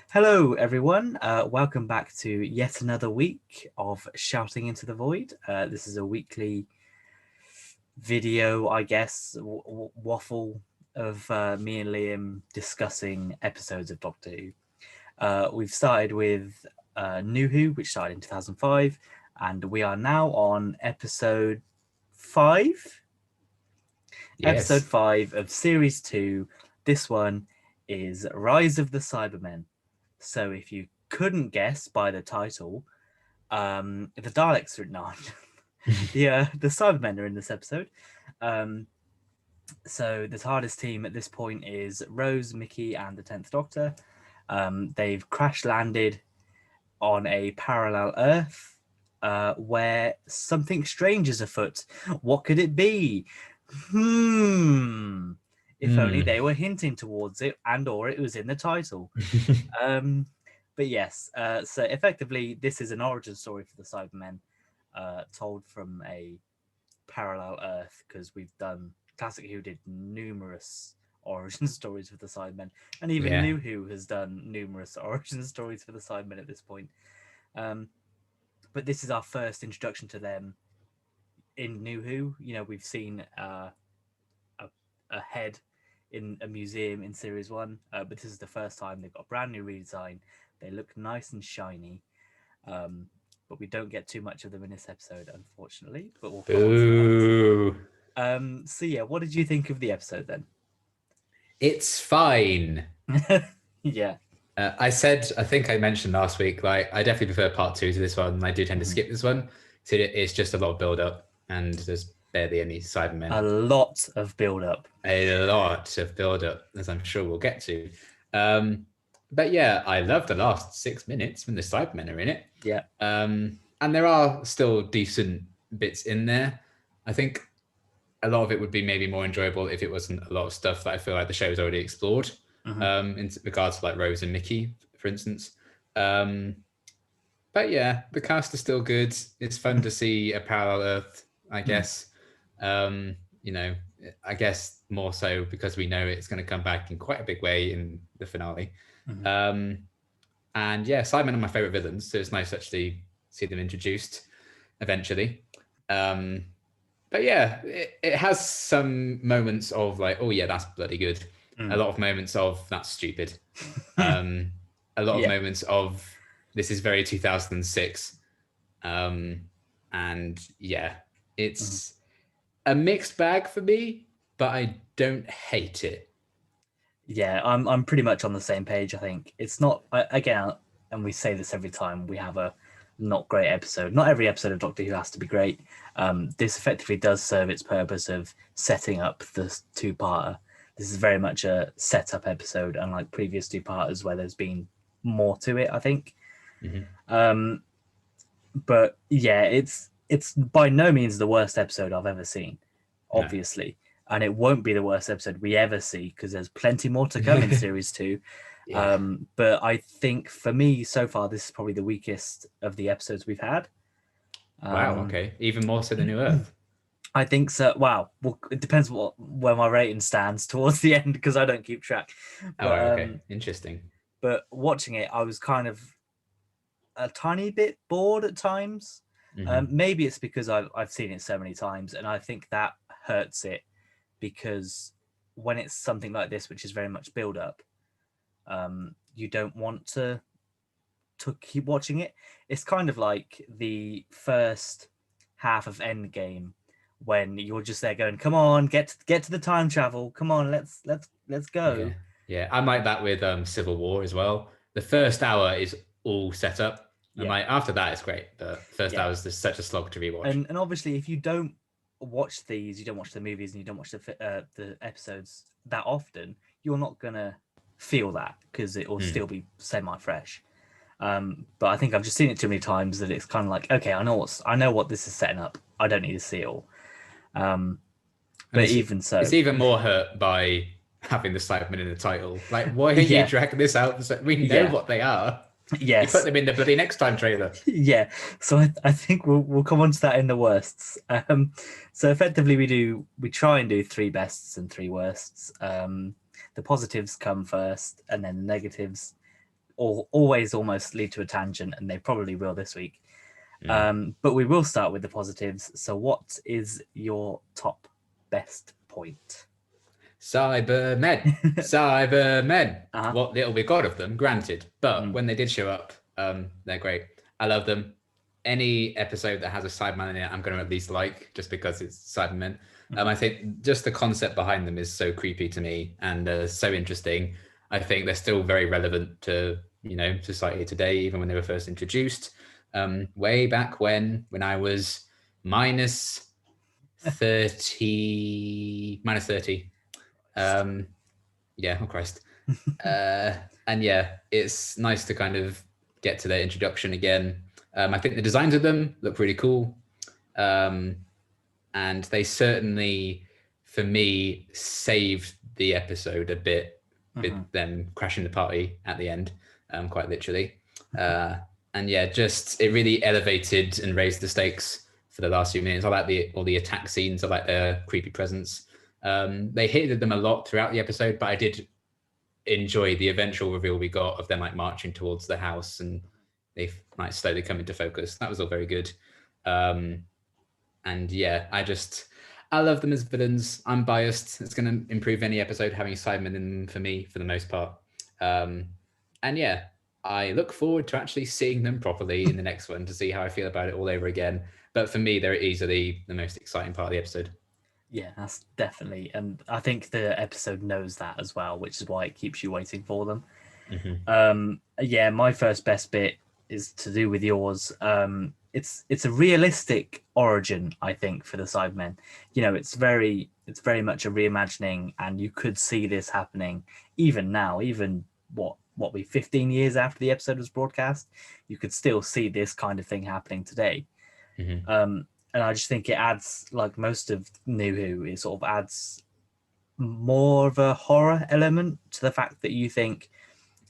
Hello, everyone. Welcome back to yet another week of Shouting into the Void. This is a weekly video, I guess, waffle of me and Liam discussing episodes of Doctor Who. We've started with New Who, which started in 2005, and we are now on episode 5. Episode Yes. 5 of Series 2. This one is Rise of the Cybermen. So if you couldn't guess by the title, the Daleks are not. the Cybermen are in this episode. So the TARDIS team at this point is Rose, Mickey, and the 10th Doctor. They've crash landed on a parallel Earth where something strange is afoot. What could it be? If only they were hinting towards it, and or it was in the title. But yes, so effectively, this is an origin story for the Cybermen, told from a parallel Earth, because we've done Classic Who did numerous origin stories for the Cybermen, and even Yeah. New Who has done numerous origin stories for the Cybermen at this point. But this is our first introduction to them in New Who. You know, we've seen a head in a museum in Series 1, but this is the first time they've got a brand new redesign. They look nice and shiny, but we don't get too much of them in this episode, unfortunately, but we'll come on to Boo. that. So yeah, what did you think of the episode then? It's fine. Yeah. I think I mentioned last week, like, I definitely prefer part 2 to this one. And I do tend to skip this one. So it's just a lot of build up, and there's barely any Cybermen. A lot of build up. A lot of build up, as I'm sure we'll get to. But yeah, I love the last 6 minutes when the Cybermen are in it. Yeah. And there are still decent bits in there. I think a lot of it would be maybe more enjoyable if it wasn't a lot of stuff that I feel like the show's already explored, in regards to like Rose and Mickey, for instance. But yeah, the cast is still good. It's fun to see a parallel Earth, I guess. You know, I guess more so because we know it's going to come back in quite a big way in the finale. And yeah, Simon are my favorite villains, so it's nice to actually see them introduced eventually. But yeah, it has some moments of like, oh yeah, that's bloody good. A lot of moments of that's stupid. A lot of moments of this is very 2006. And yeah, it's a mixed bag for me, but I don't hate it. Yeah, I'm pretty much on the same page. I think it's not, again, and we say this every time we have a not great episode. Not every episode of Doctor Who has to be great. This effectively does serve its purpose of setting up the two-parter. This is very much a setup episode, unlike previous two-parters where there's been more to it, I think. But yeah, it's by no means the worst episode I've ever seen, obviously. And it won't be the worst episode we ever see, because there's plenty more to come in Series 2. Yeah. But I think for me, so far, this is probably the weakest of the episodes we've had. Wow, okay. Even more so than New Earth. I think so. Wow. Well, it depends where my rating stands towards the end, because I don't keep track. But, okay. Interesting. But watching it, I was kind of a tiny bit bored at times. Maybe it's because I've seen it so many times, and I think that hurts it, because when it's something like this, which is very much build up, you don't want to keep watching it. It's kind of like the first half of Endgame, when you're just there going, come on, get to the time travel, come on, let's go. Yeah, I'm like that with Civil War as well. The first hour is all set up, and like after that it's great. The first hour is just such a slog to rewatch. And obviously, if you don't watch these, you don't watch the movies, and you don't watch the episodes that often, you're not gonna feel that, because it will still be semi-fresh. But I think I've just seen it too many times that it's kind of like, okay, I know what this is setting up. I don't need to see it all. But even so, it's even more hurt by having the Cybermen in the title. Like, why are you dragging this out? We know what they are. Yes. You put them in the bloody next time trailer. Yeah. So I think we'll come on to that in the worsts. So effectively we try and do 3 bests and 3 worsts. The positives come first, and then the negatives always almost lead to a tangent, and they probably will this week. But we will start with the positives. So what is your top best point? Cybermen. Cybermen. Uh-huh. What little we got of them, granted. But when they did show up, they're great. I love them. Any episode that has a Cyberman in it, I'm going to at least like, just because it's Cybermen. I think just the concept behind them is so creepy to me and so interesting. I think they're still very relevant to, society today, even when they were first introduced. Way back when I was minus 30. Yeah, oh Christ. And yeah, it's nice to kind of get to their introduction again. I think the designs of them look really cool. And they certainly, for me, saved the episode a bit with them crashing the party at the end, quite literally. And yeah, just it really elevated and raised the stakes for the last few minutes. I like all the attack scenes. I like their creepy presence. They hated them a lot throughout the episode, but I did enjoy the eventual reveal we got of them like marching towards the house and they like slowly come into focus. That was all very good. And yeah, I love them as villains. I'm biased. It's going to improve any episode having Cybermen in them for me, for the most part. And yeah, I look forward to actually seeing them properly in the next one to see how I feel about it all over again. But for me, they're easily the most exciting part of the episode. Yeah, that's definitely. And I think the episode knows that as well, which is why it keeps you waiting for them. Yeah, my first best bit is to do with yours. It's a realistic origin, I think, for the Cybermen. It's very much a reimagining, and you could see this happening even now, even what we 15 years after the episode was broadcast, you could still see this kind of thing happening today. And I just think it adds, like most of New Who, it sort of adds more of a horror element to the fact that you think,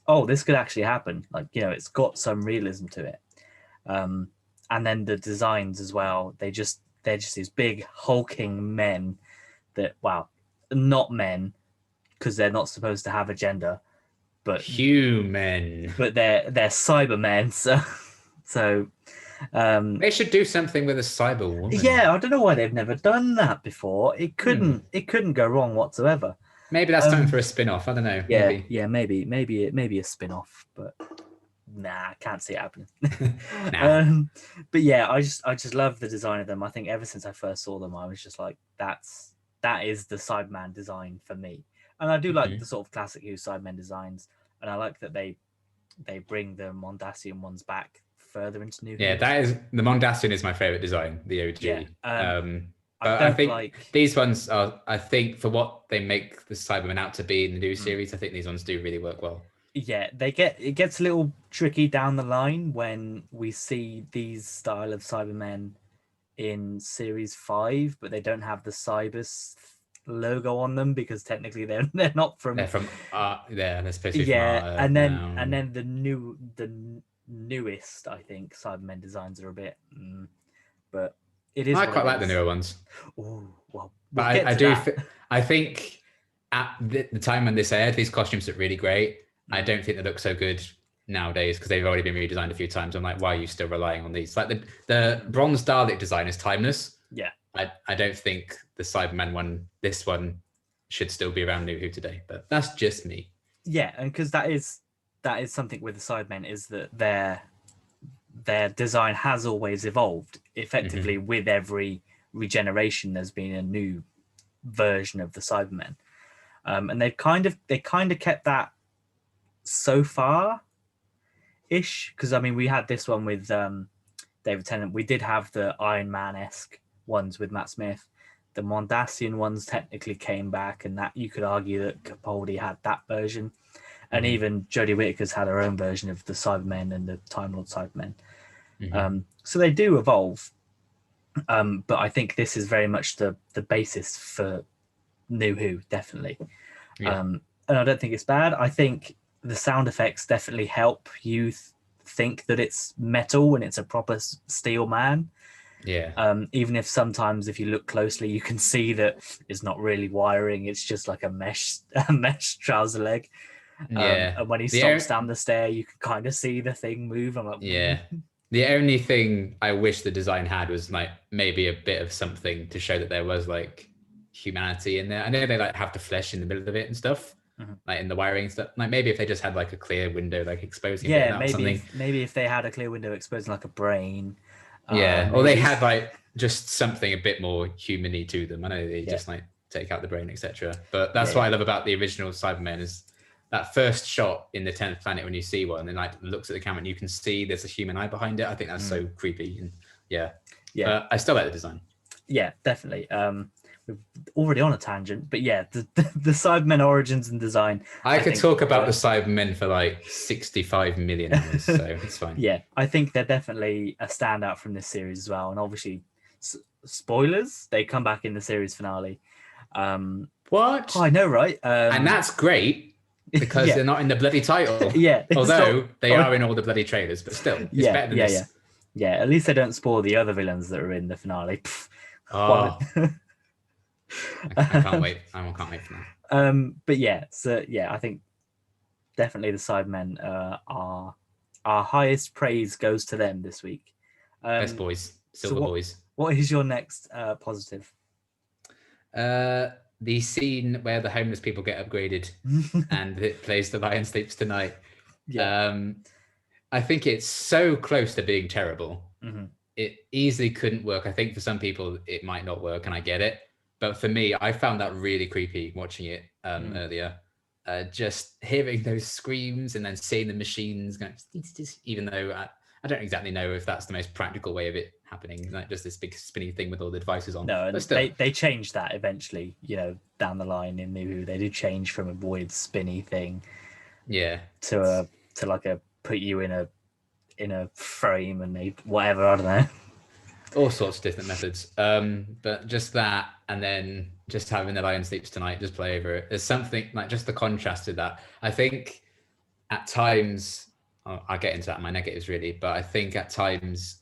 oh, this could actually happen. Like, it's got some realism to it. And then the designs as well, they're just these big hulking men that, wow, not men, because they're not supposed to have a gender, but human. But they're Cybermen, so they should do something with a cyber woman. Yeah, I don't know why they've never done that before. It couldn't go wrong whatsoever. Maybe that's something for a spin-off. I don't know. Maybe a spin-off, but nah, I can't see it happening. Nah. But yeah, I just love the design of them. I think ever since I first saw them, I was just like, that is the Cyberman design for me. And I do like the sort of classic Who Cybermen designs, and I like that they bring the Mondasian ones back further into New Who. Yeah, the Mondasian is my favorite design, the OG. Yeah, I think these ones are, I think, for what they make the Cybermen out to be in the new series, I think these ones do really work well. Yeah, it gets a little tricky down the line when we see these style of Cybermen in series 5, but they don't have the Cybers logo on them because technically they're not from. They're from they're supposed to be from and then the newest, I think, Cybermen designs are a bit, but it is. I quite like the newer ones. Oh well, but I think at the time when this aired, these costumes look really great. I don't think they look so good nowadays because they've already been redesigned a few times. I'm like, why are you still relying on these? Like the bronze Dalek design is timeless. Yeah, I don't think the Cyberman one, this one, should still be around New Who today. But that's just me. Yeah, and because that is something with the Cybermen, is that their design has always evolved. Effectively, with every regeneration, there's been a new version of the Cybermen, and they kind of kept that so far ish, because I mean we had this one with David Tennant. We did have the Iron Man-esque ones with Matt Smith. The Mondasian ones technically came back, and that you could argue that Capaldi had that version, and even Jodie Whittaker's had her own version of the Cybermen and the Time Lord Cybermen. So they do evolve, but I think this is very much the basis for New Who, definitely. And I don't think it's bad. I think the sound effects definitely help you think that it's metal and it's a proper steel man. Yeah. Even if sometimes, if you look closely, you can see that it's not really wiring; it's just like a mesh trouser leg. Yeah. And when he stomps down the stair, you can kind of see the thing move. I'm like, yeah. The only thing I wish the design had was like maybe a bit of something to show that there was like humanity in there. I know they like have the flesh in the middle of it and stuff, like in the wiring and stuff. Like maybe if they just had like a clear window, like exposing a bit yeah, of that or something. maybe if they had a clear window exposing like a brain, Yeah, or they maybe. had like just something a bit more humany to them. I know they Yeah. just like take out the brain, etc. But that's Yeah, what I love about the original Cybermen is that first shot in the 10th planet when you see one and like looks at the camera and you can see there's a human eye behind it. I think that's so creepy and yeah. But I still like the design. Yeah, definitely. We're already on a tangent, but yeah, the Cybermen origins and design. I could talk about the Cybermen for like 65 million hours, so it's fine. Yeah, I think they're definitely a standout from this series as well. And obviously, spoilers, they come back in the series finale. What? I know, right? And that's great because they're not in the bloody title. Yeah, although they are in all the bloody trailers, but still, it's better than this. Yeah, at least they don't spoil the other villains that are in the finale. Oh, I can't wait. I can't wait for that. But yeah, so yeah, I think definitely the Cybermen are our highest praise goes to them this week. Best boys, silver boys. What is your next positive? The scene where the homeless people get upgraded and it plays The Lion Sleeps Tonight. Yeah. I think it's so close to being terrible. It easily couldn't work. I think for some people it might not work, and I get it. But for me, I found that really creepy watching it earlier. Just hearing those screams and then seeing the machines going, even though I don't exactly know if that's the most practical way of it happening, like just this big spinny thing with all the devices on. No, and they changed that eventually, down the line in New Who. They did change from a weird spinny thing to like a put you in a frame and whatever, I don't know. All sorts of different methods. But just that, and then just having The Lion Sleeps Tonight just play over it. There's something like just the contrast to that. I think at times, I'll get into that in my negatives really, but I think at times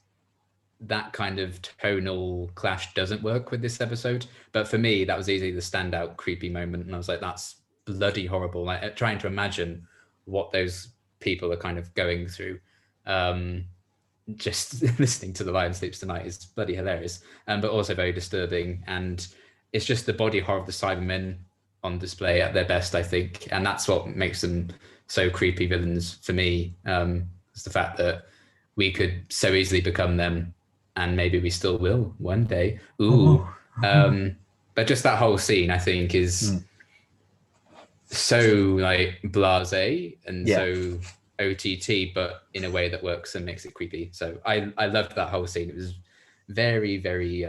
that kind of tonal clash doesn't work with this episode. But for me, that was easily the standout creepy moment. And I was like, that's bloody horrible. Like trying to imagine what those people are kind of going through. Just listening to The Lion Sleeps Tonight is bloody hilarious, but also very disturbing. And it's just the body horror of the Cybermen on display at their best, I think. And that's what makes them so creepy villains for me. It's the fact that we could so easily become them, and maybe we still will one day. Ooh. But just that whole scene, I think, is so like blasé and so OTT, but in a way that works and makes it creepy. So I loved that whole scene. It was very, very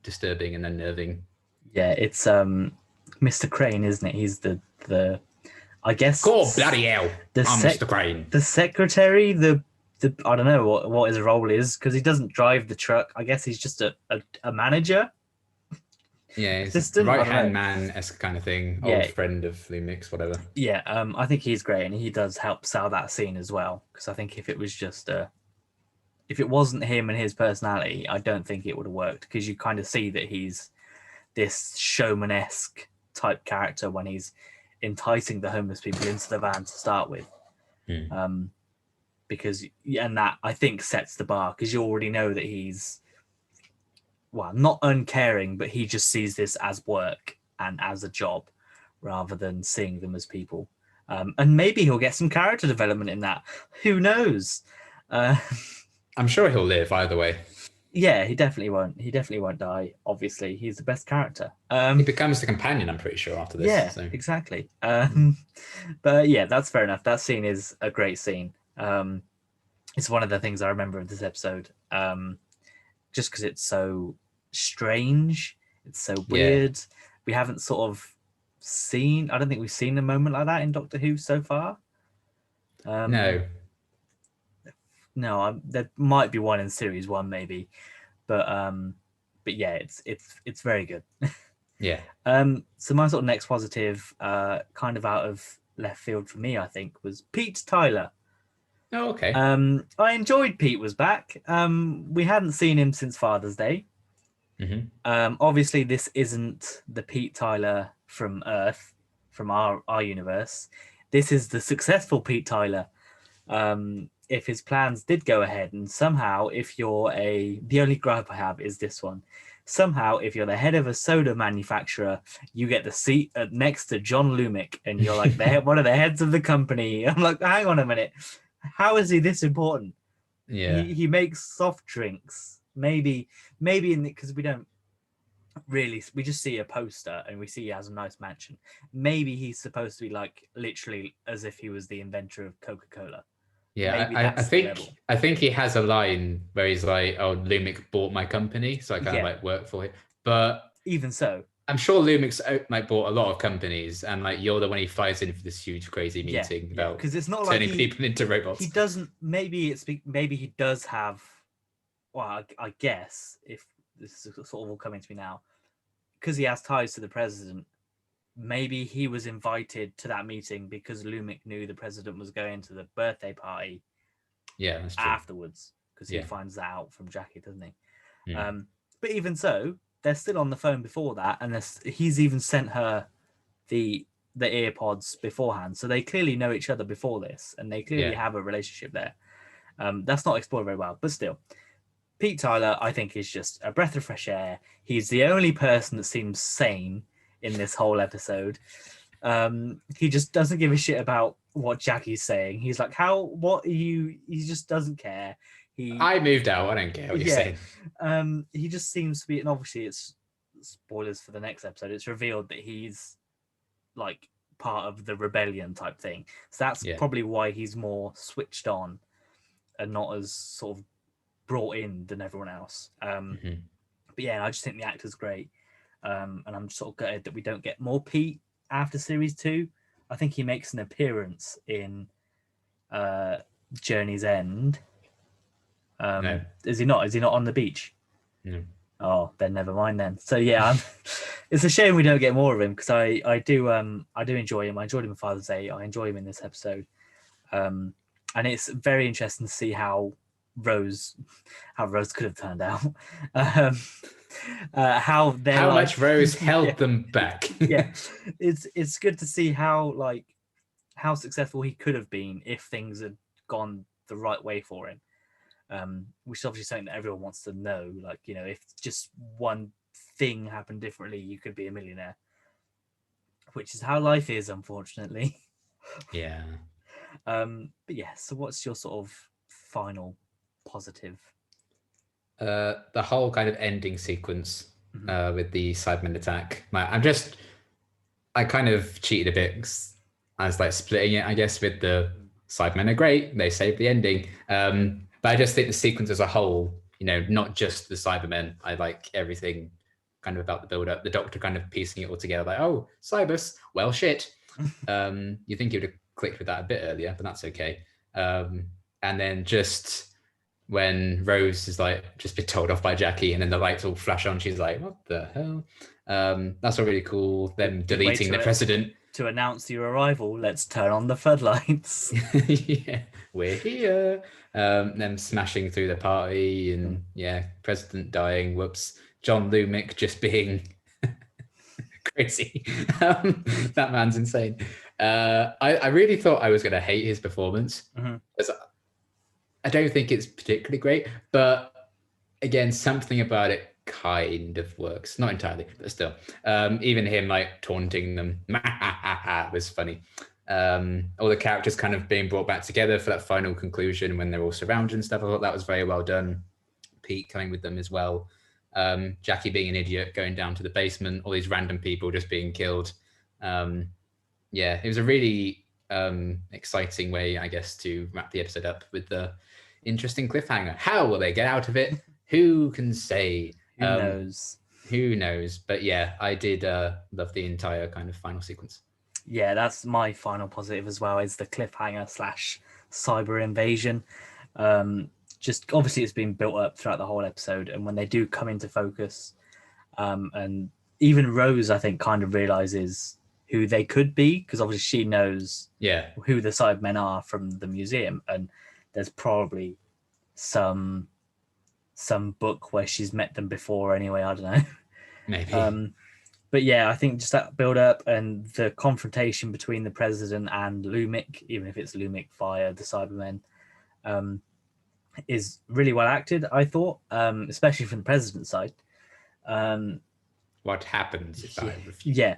disturbing and unnerving. Yeah, it's Mr. Crane, isn't it? He's the I guess. Oh, bloody hell! I'm Mr. Crane. The secretary, the I don't know what his role is, because he doesn't drive the truck. I guess he's just a manager. Yeah, right-hand man-esque kind of thing. Old friend of Lumix, whatever. Yeah, I think he's great, and he does help sell that scene as well. Because I think if it was just if it wasn't him and his personality, I don't think it would have worked. Because you kind of see that he's this showman-esque type character when he's enticing the homeless people into the van to start with. Because that I think sets the bar, because you already know that he's, well, not uncaring, but he just sees this as work and as a job rather than seeing them as people. And maybe he'll get some character development in that. Who knows? I'm sure he'll live either way. Yeah, he definitely won't. He definitely won't die. Obviously, he's the best character. He becomes the companion, I'm pretty sure, after this. Yeah, so. Exactly. But yeah, that's fair enough. That scene is a great scene. It's one of the things I remember of this episode. Just because it's so strange, it's so weird. Yeah. We haven't sort of seen, I don't think we've seen a moment like that in Doctor Who so far. No, there might be one in series 1 maybe, but yeah, it's very good. Yeah. So my sort of next positive, kind of out of left field for me, I think, was Pete Tyler. Oh, okay. I enjoyed Pete was back. We hadn't seen him since Father's Day. Obviously, this isn't the Pete Tyler from Earth, from our universe. this is the successful Pete Tyler. If his plans did go ahead, and somehow, if you're the only gripe I have is this one. Somehow, if you're the head of a soda manufacturer, you get the seat next to John Lumick, and you're like one of the heads of the company. I'm like, hang on a minute, how is he this important? Yeah, he makes soft drinks. Maybe because we don't really, we just see a poster and we see he has a nice mansion. Maybe he's supposed to be like literally as if he was the inventor of Coca-Cola. yeah. Maybe that's the level. I think he has a line where he's like, "Oh, Lumick bought my company, so I kind of like work for it." But even so, I'm sure Lumix like bought a lot of companies, and like you're the one he flies in for this huge crazy meeting about because it's not turning like people into robots. He doesn't. Maybe he does have. Well, I guess if this is sort of all coming to me now, because he has ties to the president. Maybe he was invited to that meeting because Lumick knew the president was going to the birthday party. Yeah, that's true. Afterwards, because he finds that out from Jackie, doesn't he? Mm. But even so, they're still on the phone before that, and he's even sent her the earpods beforehand, so they clearly know each other before this, and they clearly have a relationship there. That's not explored very well, but still, Pete Tyler, I think, is just a breath of fresh air. He's the only person that seems sane in this whole episode. He just doesn't give a shit about what Jackie's saying. He's like, what are you? He just doesn't care. I moved out. I don't care what you're saying. He just seems to be, and obviously it's spoilers for the next episode. It's revealed that he's like part of the rebellion type thing. So that's probably why he's more switched on and not as sort of brought in than everyone else. But yeah, I just think the actor's great. And I'm sort of gutted that we don't get more Pete after series 2. I think he makes an appearance in Journey's End. No. Is he not? Is he not on the beach? No. Oh, then never mind then. So yeah, it's a shame we don't get more of him, because I do enjoy him. I enjoyed him in Father's Day. I enjoy him in this episode. And it's very interesting to see how Rose could have turned out. How much Rose held them back. It's good to see how successful he could have been if things had gone the right way for him. Which is obviously something that everyone wants to know. Like, you know, if just one thing happened differently, you could be a millionaire, which is how life is, unfortunately. Yeah. But yeah, so what's your sort of final positive? The whole kind of ending sequence with the Cybermen attack. I kind of cheated a bit. I was like splitting it, I guess, with the Cybermen are great. They saved the ending. But I just think the sequence as a whole, you know, not just the Cybermen, I like everything kind of about the build-up. The Doctor kind of piecing it all together, like, oh, Cybus, well, shit. You think you would have clicked with that a bit earlier, but that's okay. And then just when Rose is like just been told off by Jackie, and then the lights all flash on, she's like, what the hell? That's all really cool. Them deleting the president. To announce your arrival, let's turn on the floodlights. Yeah, we're here. Them smashing through the party, and president dying. Whoops. John Lumick just being crazy. That man's insane. I really thought I was going to hate his performance. I don't think it's particularly great, but again, something about it kind of works. Not entirely, but still. Even him like taunting them was funny. All the characters kind of being brought back together for that final conclusion when they're all surrounded and stuff. I thought that was very well done. Pete coming with them as well. Jackie being an idiot, going down to the basement, all these random people just being killed. It was a really exciting way, I guess, to wrap the episode up with the interesting cliffhanger. How will they get out of it? Who can say? Who knows? Who knows? But yeah, I did love the entire kind of final sequence. Yeah, that's my final positive as well, is the cliffhanger / cyber invasion. Just obviously it's been built up throughout the whole episode, and when they do come into focus, and even Rose, I think, kind of realizes who they could be, because obviously she knows who the Cybermen are from the museum, and there's probably some book where she's met them before anyway, I don't know. Maybe. But yeah, I think just that build up and the confrontation between the president and Lumic, even if it's Lumic via the Cybermen, is really well acted, I thought, especially from the president's side. What happens if I refuse? Yeah.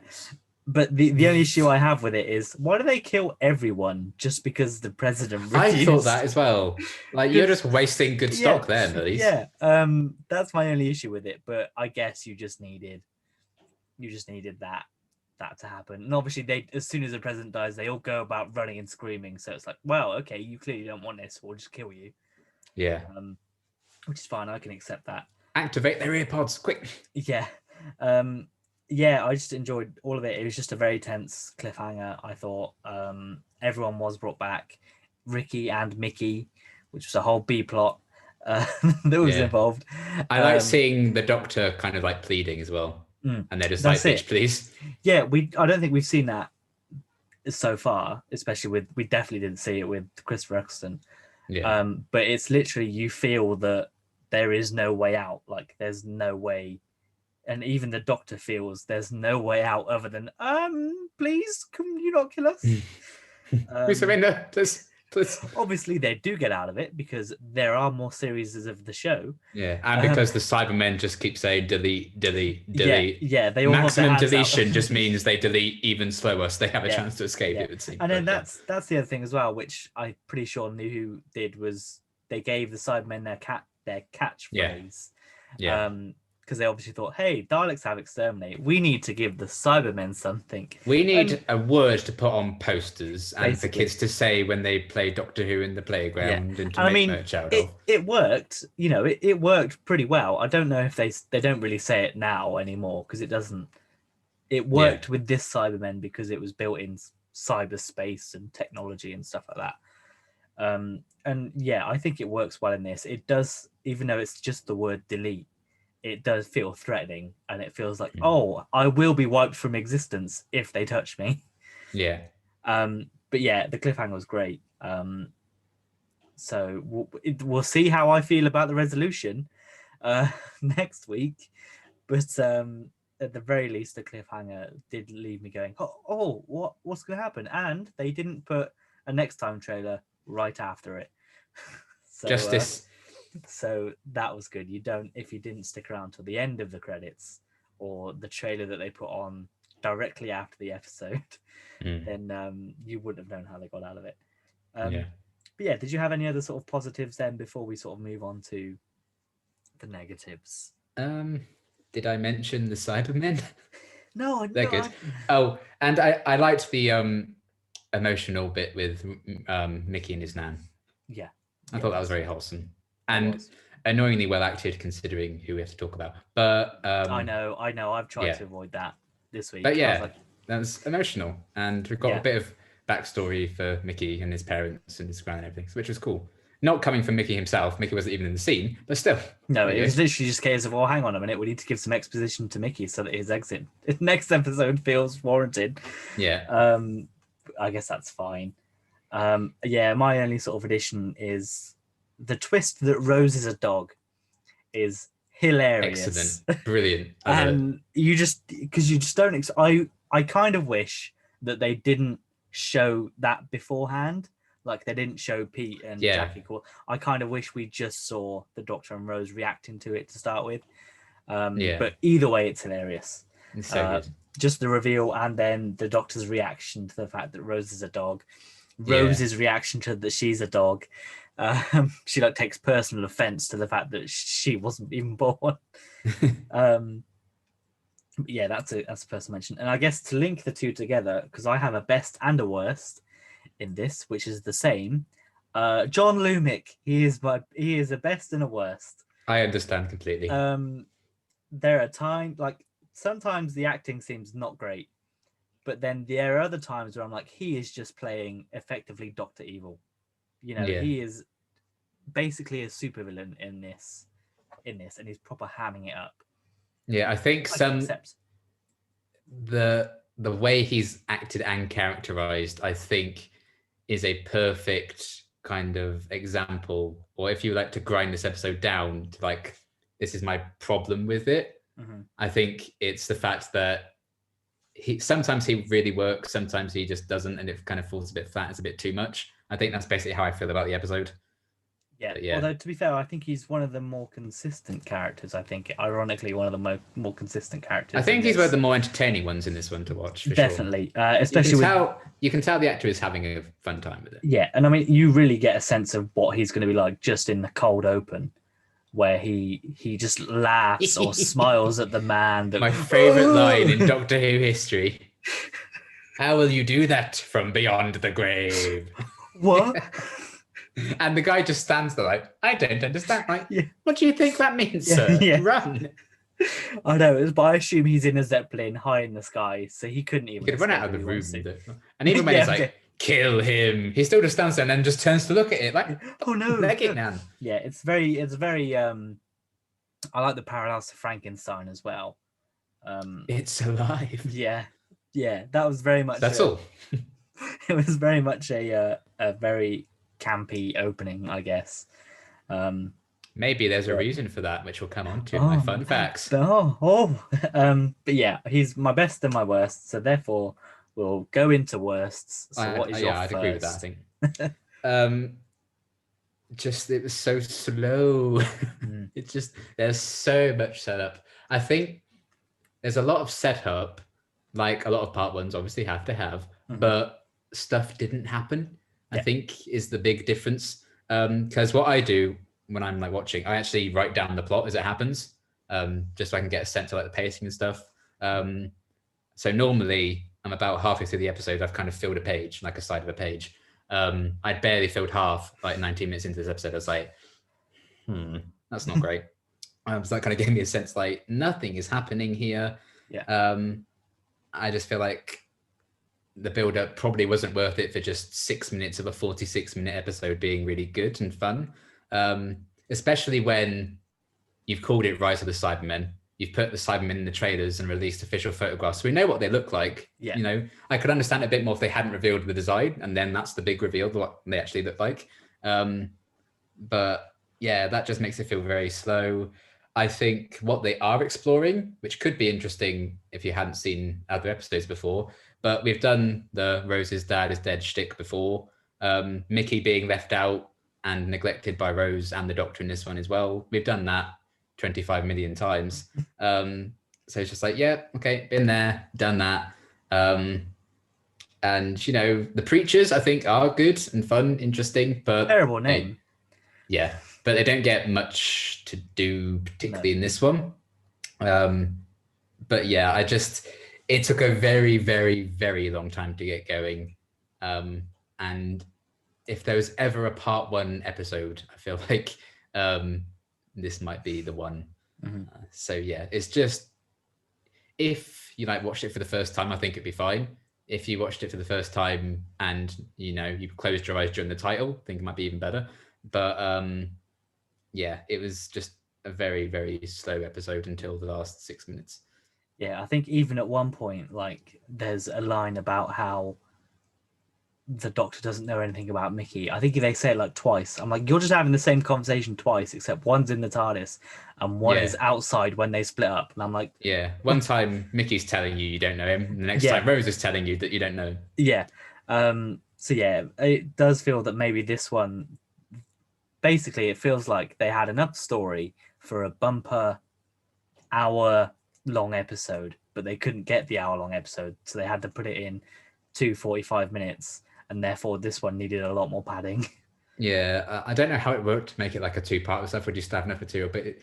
But the only issue I have with it is, why do they kill everyone just because the president refused? I thought that as well. Like, you're just wasting good stock there, Millie. Yeah. That's my only issue with it. But I guess you just needed that to happen. And obviously, they, as soon as the president dies, they all go about running and screaming. So it's like, well, okay, you clearly don't want this. We'll just kill you. Yeah. Which is fine. I can accept that. Activate their ear pods, quick. Yeah. Yeah, I just enjoyed all of it. It was just a very tense cliffhanger, I thought. Everyone was brought back. Ricky and Mickey, which was a whole B plot that was involved. I like seeing the Doctor kind of like pleading as well. And they're just like, bitch, please. Yeah, I don't think we've seen that so far, especially we definitely didn't see it with Christopher Eccleston. Yeah. But it's literally, you feel that there is no way out. Like, there's no way. And even the Doctor feels there's no way out other than, please, can you not kill us? We surrender, please. Obviously, they do get out of it because there are more series of the show. Yeah, and because the Cybermen just keep saying delete. Yeah, they all maximum deletion just means they delete even slower, so they have a chance to escape. It would seem. And then that's the other thing as well, which I'm pretty sure Who did, was they gave the Cybermen their catchphrase. Yeah. Because they obviously thought, hey, Daleks have exterminate. We need to give the Cybermen something. We need a word to put on posters and for kids to say when they play Doctor Who in the playground and to make merch out of. It worked. You know, it worked pretty well. I don't know if they don't really say it now anymore because it doesn't. It worked with this Cybermen because it was built in cyberspace and technology and stuff like that. And yeah, I think it works well in this. It does, even though it's just the word delete. It does feel threatening, and it feels like, oh, I will be wiped from existence if they touch me. Yeah. But yeah, the cliffhanger was great. So we'll see how I feel about the resolution next week. But at the very least, the cliffhanger did leave me going, oh, what's going to happen? And they didn't put a next time trailer right after it. So, Justice. So that was good. If you didn't stick around till the end of the credits or the trailer that they put on directly after the episode, then you wouldn't have known how they got out of it. But yeah, did you have any other sort of positives then before we sort of move on to the negatives? Did I mention the Cybermen? No, they're good. Oh, and I liked the emotional bit with Mickey and his nan. Yeah, I thought that was very wholesome. And annoyingly well acted considering who we have to talk about. But I know. I've tried to avoid that this week. But yeah, that was emotional. And we've got a bit of backstory for Mickey and his parents and his grand and everything, which was cool. Not coming from Mickey himself. Mickey wasn't even in the scene, but still. No, it was literally just a case of, well, hang on a minute. We need to give some exposition to Mickey so that his exit next episode feels warranted. Yeah. I guess that's fine. Yeah, my only sort of addition is the twist that Rose is a dog is hilarious. Excellent. Brilliant. And you just, because you just don't, I kind of wish that they didn't show that beforehand. Like they didn't show Pete and Jackie call. I kind of wish we just saw the Doctor and Rose reacting to it to start with. But either way, it's hilarious. It's so good. Just the reveal and then the Doctor's reaction to the fact that Rose is a dog. Rose's reaction to that she's a dog. She like takes personal offense to the fact that she wasn't even born. Yeah, that's a personal mention. And I guess to link the two together, because I have a best and a worst in this, which is the same. John Lumic, he is a best and a worst. I understand completely. There are times, like sometimes the acting seems not great, but then there are other times where I'm like, he is just playing effectively Dr. Evil. You know, he is basically a supervillain in this, and he's proper hamming it up. Yeah, I think the way he's acted and characterized, I think, is a perfect kind of example. Or if you like to grind this episode down to like, this is my problem with it. I think it's the fact that sometimes he really works, sometimes he just doesn't, and it kind of falls a bit flat. It's a bit too much. I think that's basically how I feel about the episode. Yeah. Although to be fair, I think he's one of the more consistent characters. I think, ironically, one of the more consistent characters. I think he's one of the more entertaining ones in this one to watch. For Definitely, sure. Especially you can tell the actor is having a fun time with it. Yeah, and I mean, you really get a sense of what he's going to be like just in the cold open, where he just laughs or smiles at the man. My favorite line in Doctor Who history. How will you do that from beyond the grave? What? And the guy just stands there like, I don't understand. Like, what do you think that means, sir? Run. I know, but I assume he's in a Zeppelin high in the sky, so he couldn't even. He could run out of the room. And even when he's like, kill him, he still just stands there and then just turns to look at it like, oh no, leg it, man. Yeah, it's very. I like the parallels to Frankenstein as well. It's alive. Yeah, that was very much. That's all. It was very much a very campy opening, I guess. Maybe there's a reason for that, which we'll come on to my fun facts. But yeah, he's my best and my worst, so therefore we'll go into worsts. So what is your I'd first? agree with that, I think. Just it was so slow. It's just there's so much setup. I think there's a lot of setup, like a lot of part ones obviously have to have, but stuff didn't happen. I think is the big difference. Because what I do when I'm like watching, I actually write down the plot as it happens, just so I can get a sense of like the pacing and stuff. So normally I'm about halfway through the episode, I've kind of filled a page, like a side of a page. I'd barely filled half, like 19 minutes into this episode. I was like, that's not great. So that kind of gave me a sense like nothing is happening here. I just feel like the build-up probably wasn't worth it for just 6 minutes of a 46-minute episode being really good and fun. Especially when you've called it Rise of the Cybermen. You've put the Cybermen in the trailers and released official photographs. We know what they look like. Yeah. You know, I could understand a bit more if they hadn't revealed the design, and then that's the big reveal of what they actually look like. But yeah, that just makes it feel very slow. I think what they are exploring, which could be interesting if you hadn't seen other episodes before, but we've done the Rose's dad is dead shtick before. Mickey being left out and neglected by Rose and the Doctor in this one as well. We've done that 25 million times. So it's just like, yeah, okay, been there, done that. And, you know, the Preachers, I think, are good and fun, interesting, but... Terrible name. But they don't get much to do, particularly in this one. But yeah, it took a very, very, very long time to get going. And if there was ever a part one episode, I feel like this might be the one. So yeah, it's just, if you like watched it for the first time, I think it'd be fine. If you watched it for the first time and, you know, you closed your eyes during the title, I think it might be even better. But yeah, it was just a very, very slow episode until the last 6 minutes. Yeah, I think even at one point, like, there's a line about how the Doctor doesn't know anything about Mickey. I think they say it like twice. I'm like, you're just having the same conversation twice, except one's in the TARDIS and one is outside when they split up. And I'm like, yeah, one time Mickey's telling you don't know him, and the next time Rose is telling you that you don't know him. Yeah. So yeah, it does feel that maybe this one, basically, it feels like they had enough story for a bumper hour-long episode, but they couldn't get the hour-long episode, so they had to put it in 2 45 minutes, and therefore this one needed a lot more padding. Yeah, I don't know how it worked to make it like a two-part stuff. Would you still have enough material? But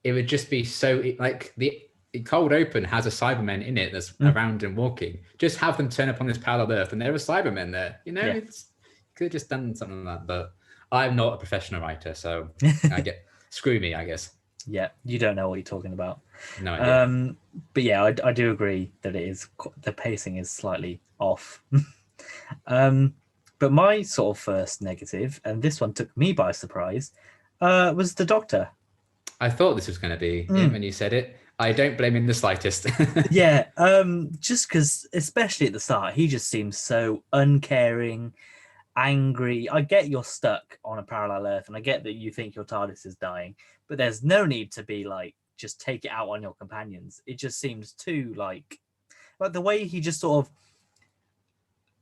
it would just be so like the cold open has a Cyberman in it that's around and walking. Just have them turn up on this parallel Earth, and there are Cybermen there. You know, it's could have just done something like that, but I'm not a professional writer, so screw me, I guess. Yeah, you don't know what you're talking about. No idea. But yeah, I do agree that the pacing is slightly off. But my sort of first negative, and this one took me by surprise, was the Doctor. I thought this was going to be it when you said it. I don't blame him in the slightest. Yeah, just because, especially at the start, he just seems so uncaring, angry. I get you're stuck on a parallel Earth, and I get that you think your TARDIS is dying, but there's no need to be like, just take it out on your companions. It just seems too like, like the way he just sort of,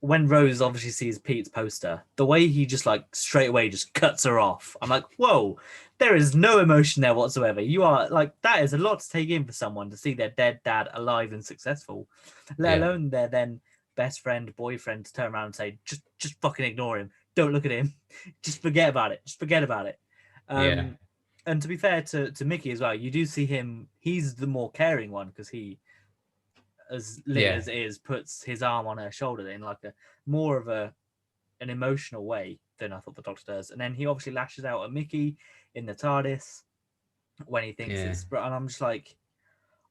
when Rose obviously sees Pete's poster, the way he just like straight away just cuts her off. I'm like, whoa, there is no emotion there whatsoever. You are like, that is a lot to take in for someone to see their dead dad alive and successful, let alone their then best friend, boyfriend to turn around and say, just fucking ignore him. Don't look at him. Just forget about it. Just forget about it. And to be fair to Mickey as well, you do see him, he's the more caring one because he, as lit as it is, puts his arm on her shoulder in like a more of an emotional way than I thought the Doctor does. And then he obviously lashes out at Mickey in the TARDIS when he thinks it's, and I'm just like,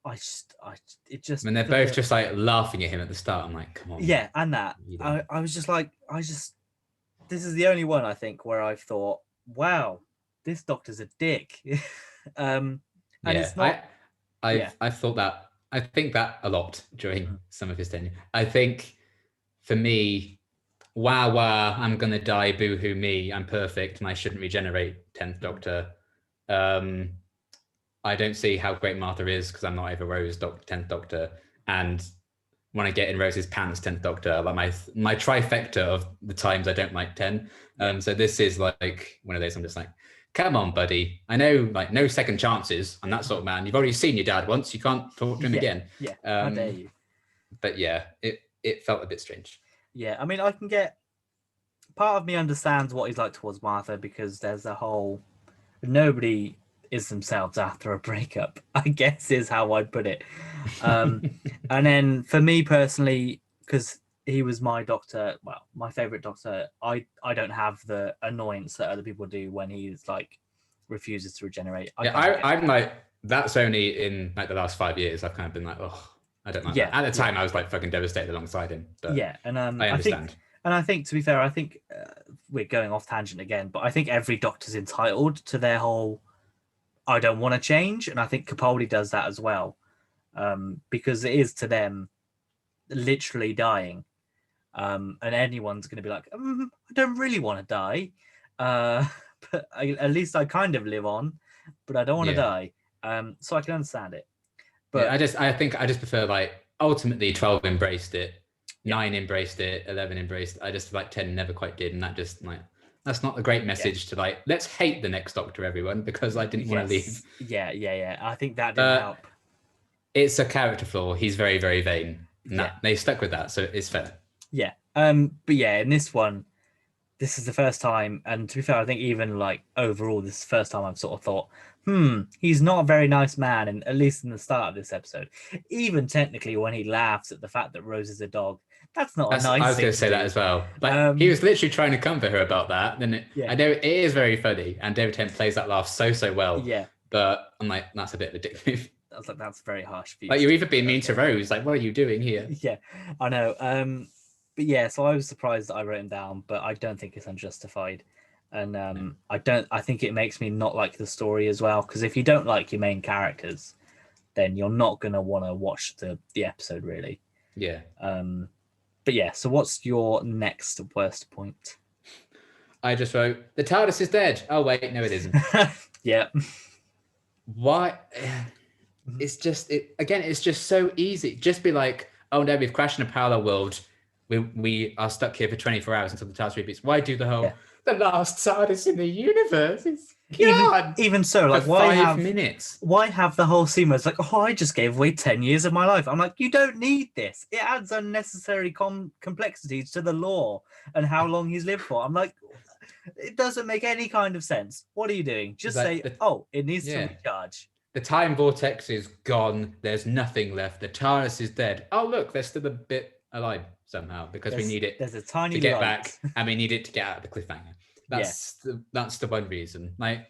it just. When they're both just like laughing at him at the start, I'm like, come on. Yeah, and that I was just like, this is the only one I think where I've thought, wow, this Doctor's a dick. And it's not. I thought that. I think that a lot during some of his tenure. I think for me, wow, I'm gonna die, boo-hoo me, I'm perfect and I shouldn't regenerate, 10th Doctor. I don't see how great Martha is because I'm not over Rose, 10th Doctor. And when I get in Rose's pants, 10th Doctor, like my trifecta of the times I don't like 10. So this is like one of those, I'm just like, come on, buddy. I know, like, no second chances. I'm that sort of man. You've already seen your dad once. You can't talk to him again. Yeah, how dare you? But yeah, it felt a bit strange. Yeah, I mean, I can get... Part of me understands what he's like towards Martha because there's a whole... Nobody is themselves after a breakup, I guess is how I'd put it. And then for me personally, because he was my Doctor, well, my favorite Doctor, I don't have the annoyance that other people do when he's like refuses to regenerate. I'm like, that's only in like the last 5 years I've kind of been like, oh, I don't like that. At the time I was like fucking devastated alongside him, but and I understand. I think to be fair, I think we're going off tangent again, but I think every Doctor's entitled to their whole I don't want to change, and I think Capaldi does that as well, because it is to them literally dying. And anyone's going to be like, I don't really want to die, but at least I kind of live on, but I don't want to die. So I can understand it. But I think I just prefer, like, ultimately 12 embraced it, 9 embraced it, 11 embraced it. I just like 10 never quite did, and that just like that's not a great message to like let's hate the next Doctor, everyone, because I didn't want to leave. Yeah. I think that didn't help. It's a character flaw. He's very, very vain. They stuck with that, so it's fair. Yeah. But yeah, in this one, this is the first time, and to be fair, I think even like overall, this is the first time I've sort of thought, he's not a very nice man, and at least in the start of this episode. Even technically when he laughs at the fact that Rose is a dog, that's not a nice thing. I was going to say that as well. Like, he was literally trying to comfort her about that. Then I know it is very funny, and David Tennant plays that laugh so well. Yeah. But I'm like, that's a bit of a dick move. I was like, that's very harsh. Like, you're either being mean to Rose, like, what are you doing here? Yeah, I know. But yeah, so I was surprised that I wrote him down, but I don't think it's unjustified. And I think it makes me not like the story as well, because if you don't like your main characters, then you're not going to want to watch the episode, really. Yeah. But yeah, so what's your next worst point? I just wrote, the TARDIS is dead. Oh, wait, no, it isn't. Yeah. Why? It's just, it's just so easy. Just be like, oh no, we've crashed in a parallel world. We are stuck here for 24 hours until the TARDIS reboots. Why do the last TARDIS in the universe? Even so, like, why 5 minutes? Why have the whole scene where it's like, oh, I just gave away 10 years of my life? I'm like, you don't need this. It adds unnecessary complexities to the lore and how long he's lived for. I'm like, it doesn't make any kind of sense. What are you doing? Just say, it needs to recharge. The time vortex is gone. There's nothing left. The TARDIS is dead. Oh, look, there's still a bit alive somehow because we need it to get back, and we need it to get out of the cliffhanger. That's the one reason. Like,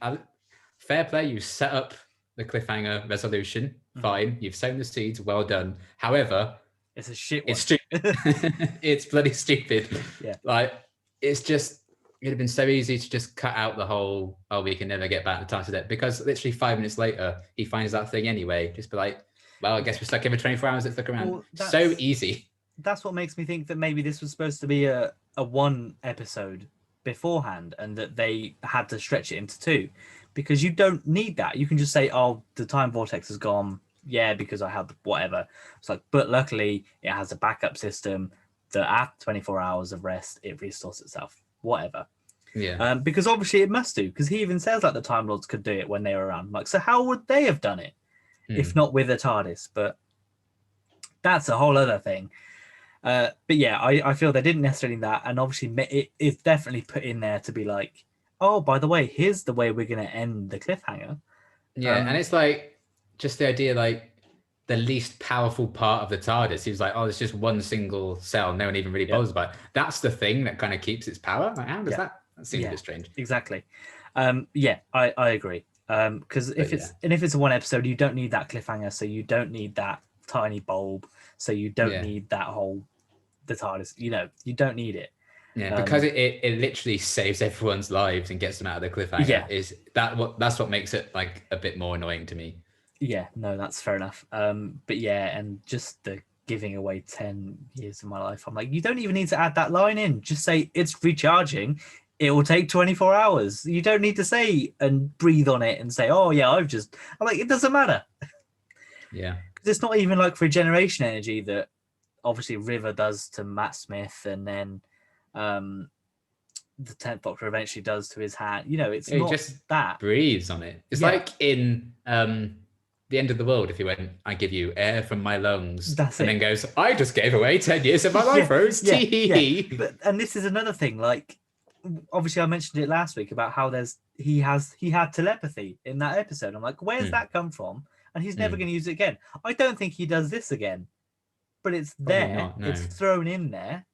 fair play, you set up the cliffhanger resolution. Fine, you've sown the seeds. Well done. However, it's a shit one. It's stupid. It's bloody stupid. Yeah, like, it's just. It'd have been so easy to just cut out the whole, we can never get back to TARDIS dead, because literally 5 minutes later he finds that thing anyway. Just be like, well, I guess we're stuck here for 24 hours. Let's look around. Well, so easy. That's what makes me think that maybe this was supposed to be a one episode beforehand, and that they had to stretch it into 2, because you don't need that. You can just say, oh, the time vortex is gone. yeah, because I had whatever. It's like, but luckily it has a backup system that after 24 hours of rest, it restores itself. Whatever. Yeah. Because obviously it must do, because he even says like the Time Lords could do it when they were around. Like, so how would they have done it if not with a TARDIS? But that's a whole other thing. But yeah, I feel they didn't necessarily that, and obviously it's definitely put in there to be like, oh, by the way, here's the way we're going to end the cliffhanger. Yeah, and it's like just the idea, like the least powerful part of the TARDIS. He was like, oh, it's just one single cell. No one even really bothers about it. That's the thing that kind of keeps its power. Like, how does that seems a bit strange. Exactly. Yeah, I agree. Because if it's a one episode, you don't need that cliffhanger, so you don't need that tiny bulb, so you don't need that whole the TARDIS. You don't need it. Yeah, because it literally saves everyone's lives and gets them out of the cliffhanger. Yeah. That's what makes it like a bit more annoying to me. Yeah, no, that's fair enough. But yeah, and just the giving away 10 years of my life. I'm like, you don't even need to add that line in. Just say it's recharging. It will take 24 hours. You don't need to say and breathe on it and say, oh yeah, I'm like, it doesn't matter. Yeah. Because it's not even like regeneration energy that obviously River does to Matt Smith, and then the 10th Doctor eventually does to his hand. It's not just that. Breathes on it. It's like in The End of the World, if he went, I give you air from my lungs. Then goes, I just gave away 10 years of my life, Rose. And this is another thing, like, obviously I mentioned it last week about how he had telepathy in that episode. I'm like, where's that come from? And he's never going to use it again. I don't think he does this again, but it's there. No. It's thrown in there.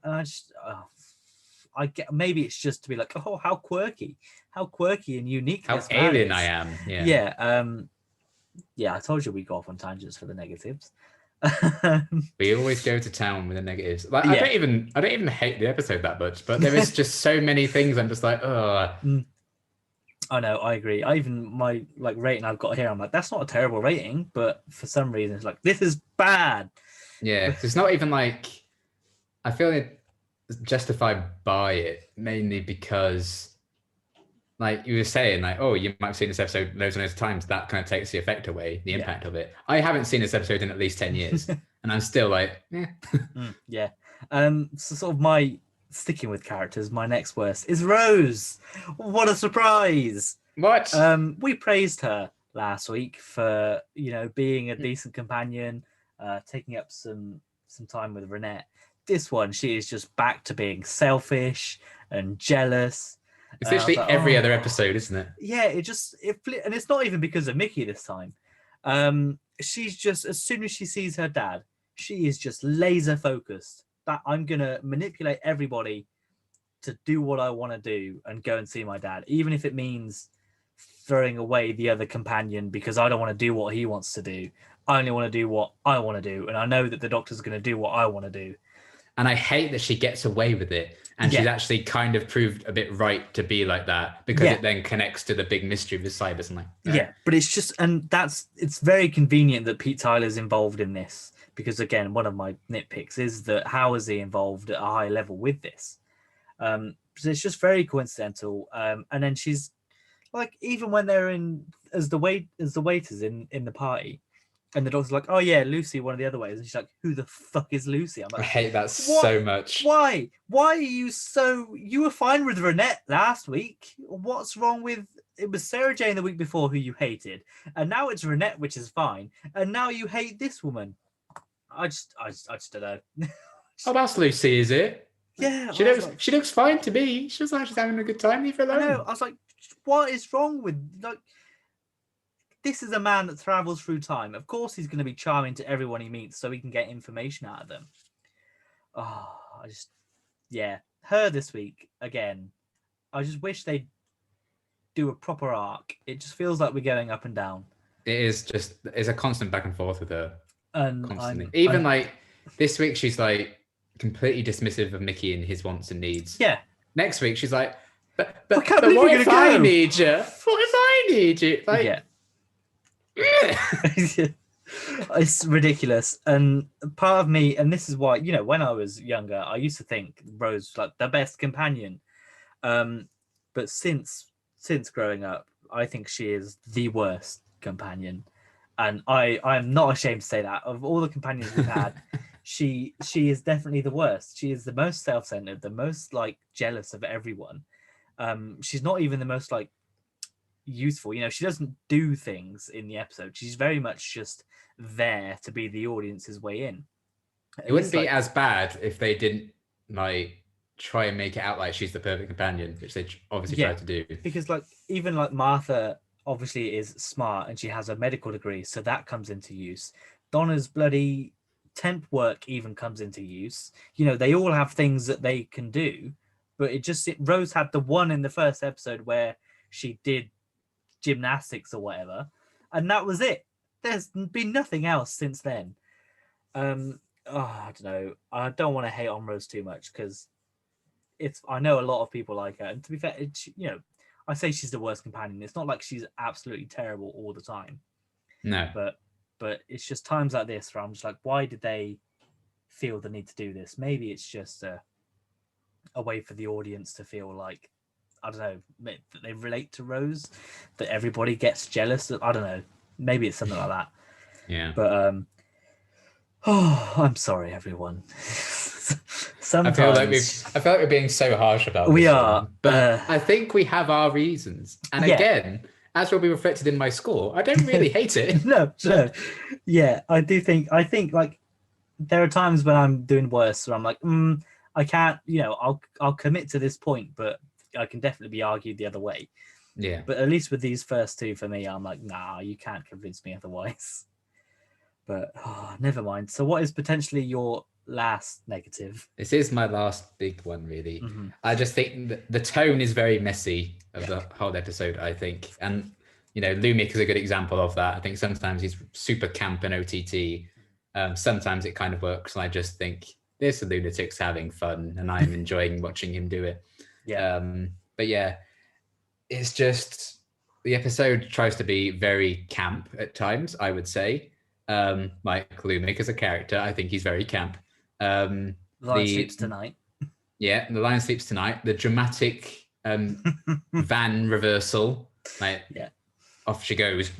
And I get, maybe it's just to be like, oh, how quirky and unique. How alien I am. Yeah. I told you we go off on tangents for the negatives. We always go to town with the negatives. Like I don't even hate the episode that much, but there is just so many things I'm just like, oh. I know, I agree. I even my rating I've got here, I'm like, that's not a terrible rating, but for some reason it's like, this is bad. Yeah, it's not even like, I feel it's justified by it mainly because, like you were saying, like, oh, you might have seen this episode loads and loads of times. That kind of takes the effect away, the impact of it. I haven't seen this episode in at least 10 years, and I'm still like, yeah. So sort of my sticking with characters, my next worst is Rose. What a surprise! What? We praised her last week for being a decent companion, taking up some time with Renette. This one, she is just back to being selfish and jealous. It's literally every other episode, isn't it? Yeah, and it's not even because of Mickey this time. She's just, as soon as she sees her dad, she is just laser focused that I'm gonna manipulate everybody to do what I want to do and go and see my dad, even if it means throwing away the other companion because I don't want to do what he wants to do. I only want to do what I want to do, and I know that the Doctor's going to do what I want to do. And I hate that she gets away with it, and she's actually kind of proved a bit right to be like that because it then connects to the big mystery of the Cybers. And but it's just, and it's very convenient that Pete Tyler's involved in this because, again, one of my nitpicks is that how is he involved at a high level with this? So it's just very coincidental. And then she's like, even when they're in as the waiters in the party. And the Doctor's like, oh yeah, Lucy, one of the other ways. And she's like, who the fuck is Lucy? I'm like, I hate that so much. Why? Why are you you were fine with Renette last week. What's wrong with, it was Sarah Jane the week before who you hated. And now it's Renette, which is fine. And now you hate this woman. I just don't know. Oh, that's Lucy, is it? Yeah. She looks fine to me. She looks like she's having a good time. Leave her alone. I know. I was like, what is wrong with, like, this is a man that travels through time. Of course, he's going to be charming to everyone he meets so he can get information out of them. Oh, her this week, again. I just wish they'd do a proper arc. It just feels like we're going up and down. It's a constant back and forth with her. And constantly. Like this week, she's like completely dismissive of Mickey and his wants and needs. Yeah. Next week, she's like, but what if I need you? What if I need you? Like, yeah. It's ridiculous, and part of me, and this is why, when I was younger, I used to think Rose was like the best companion, but since growing up, I think she is the worst companion. And I'm not ashamed to say that. Of all the companions we've had, she is definitely the worst. She is the most self-centered, the most like jealous of everyone. She's not even the most like useful. You know, she doesn't do things in the episode. She's very much just there to be the audience's way in. It wouldn't be as bad if they didn't like try and make it out like she's the perfect companion, which they obviously tried to do. Because like even like Martha obviously is smart and she has a medical degree, so that comes into use. Donna's bloody temp work even comes into use. You know, they all have things that they can do, but Rose had the one in the first episode where she did gymnastics or whatever, and that was it. There's been nothing else since then. I don't know. I don't want to hate on Rose too much because I know a lot of people like her, and to be fair, you know, I say she's the worst companion. It's not like she's absolutely terrible all the time. No, but it's just times like this where I'm just like, why did they feel the need to do this? Maybe it's just a way for the audience to feel like, I don't know, that they relate to Rose, that everybody gets jealous. I don't know. Maybe it's something like that. Yeah. But I'm sorry, everyone. Sometimes I feel like we're being so harsh about we this are, one, but I think we have our reasons. And again, as will be reflected in my score, I don't really hate it. No. Yeah, I think like there are times when I'm doing worse where I'm like, I can't, you know, I'll commit to this point, but I can definitely be argued the other way. Yeah. But at least with these first two, for me, I'm like, nah, you can't convince me otherwise. But never mind. So what is potentially your last negative? This is my last big one, really. Mm-hmm. I just think the tone is very messy of the whole episode, I think. And, you know, Lumic is a good example of that. I think sometimes he's super camp and OTT. Sometimes it kind of works. And I just think this lunatic's having fun and I'm enjoying watching him do it. Yeah. But yeah, it's just the episode tries to be very camp at times, I would say. Like Lumic as a character, I think he's very camp. The Lion Sleeps Tonight. Yeah, The Lion Sleeps Tonight. The dramatic van reversal. Like, off she goes.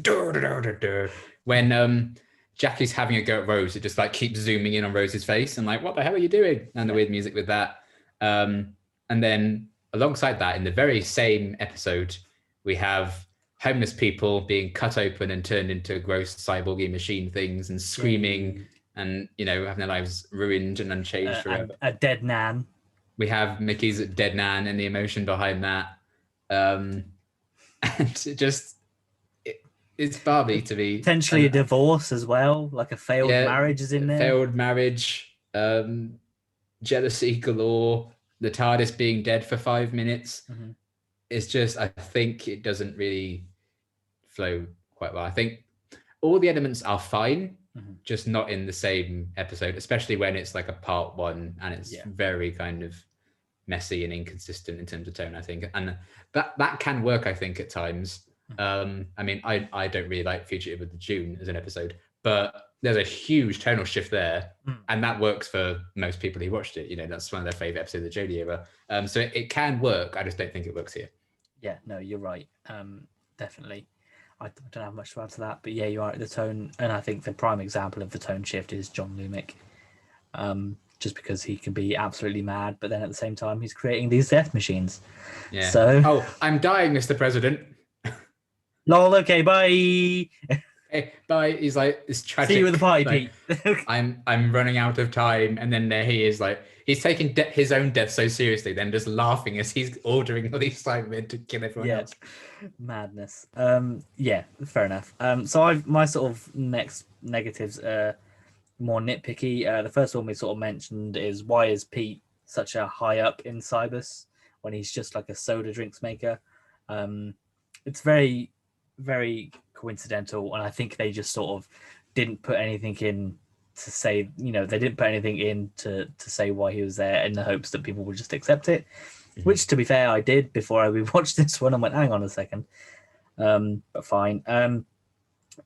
When Jackie's having a go at Rose, it just like keeps zooming in on Rose's face and like, what the hell are you doing? And the weird music with that. And then alongside that, in the very same episode, we have homeless people being cut open and turned into gross cyborgy machine things and screaming and, you know, having their lives ruined and unchanged forever. A dead nan. We have Mickey's dead nan and the emotion behind that. And it just, it's Barbie to be. Potentially a divorce as well, like a failed marriage is in there. Failed marriage, jealousy galore, the TARDIS being dead for 5 minutes. Mm-hmm. It's just, I think it doesn't really flow quite well. I think all the elements are fine, just not in the same episode, especially when it's like a part one and it's very kind of messy and inconsistent in terms of tone, I think. And that can work, I think, at times. I mean, I don't really like Fugitive of the June as an episode, but there's a huge tonal shift there, and that works for most people who watched it. You know, that's one of their favorite episodes of the Jodie era. So it can work. I just don't think it works here. Yeah, no, you're right. Definitely. I don't have much to add to that, but yeah, you are at the tone, and I think the prime example of the tone shift is John Lumic. Just because he can be absolutely mad, but then at the same time, he's creating these death machines. Yeah. So, I'm dying, Mr. President. Lol. Okay, bye. Hey, bye. He's like, it's tragic. See you at the party, like, Pete. I'm running out of time, and then there he is, like he's taking his own death so seriously, then just laughing as he's ordering all these Cybermen to kill everyone else. Madness. Yeah, fair enough. So my sort of next negatives are more nitpicky. The first one we sort of mentioned is, why is Pete such a high up in Cybus when he's just like a soda drinks maker? It's very, very coincidental, and I think they just sort of didn't put anything in to say, you know, they didn't put anything in to say why he was there in the hopes that people would just accept it, which, to be fair, I did before I rewatched this one and went, hang on a second. But fine.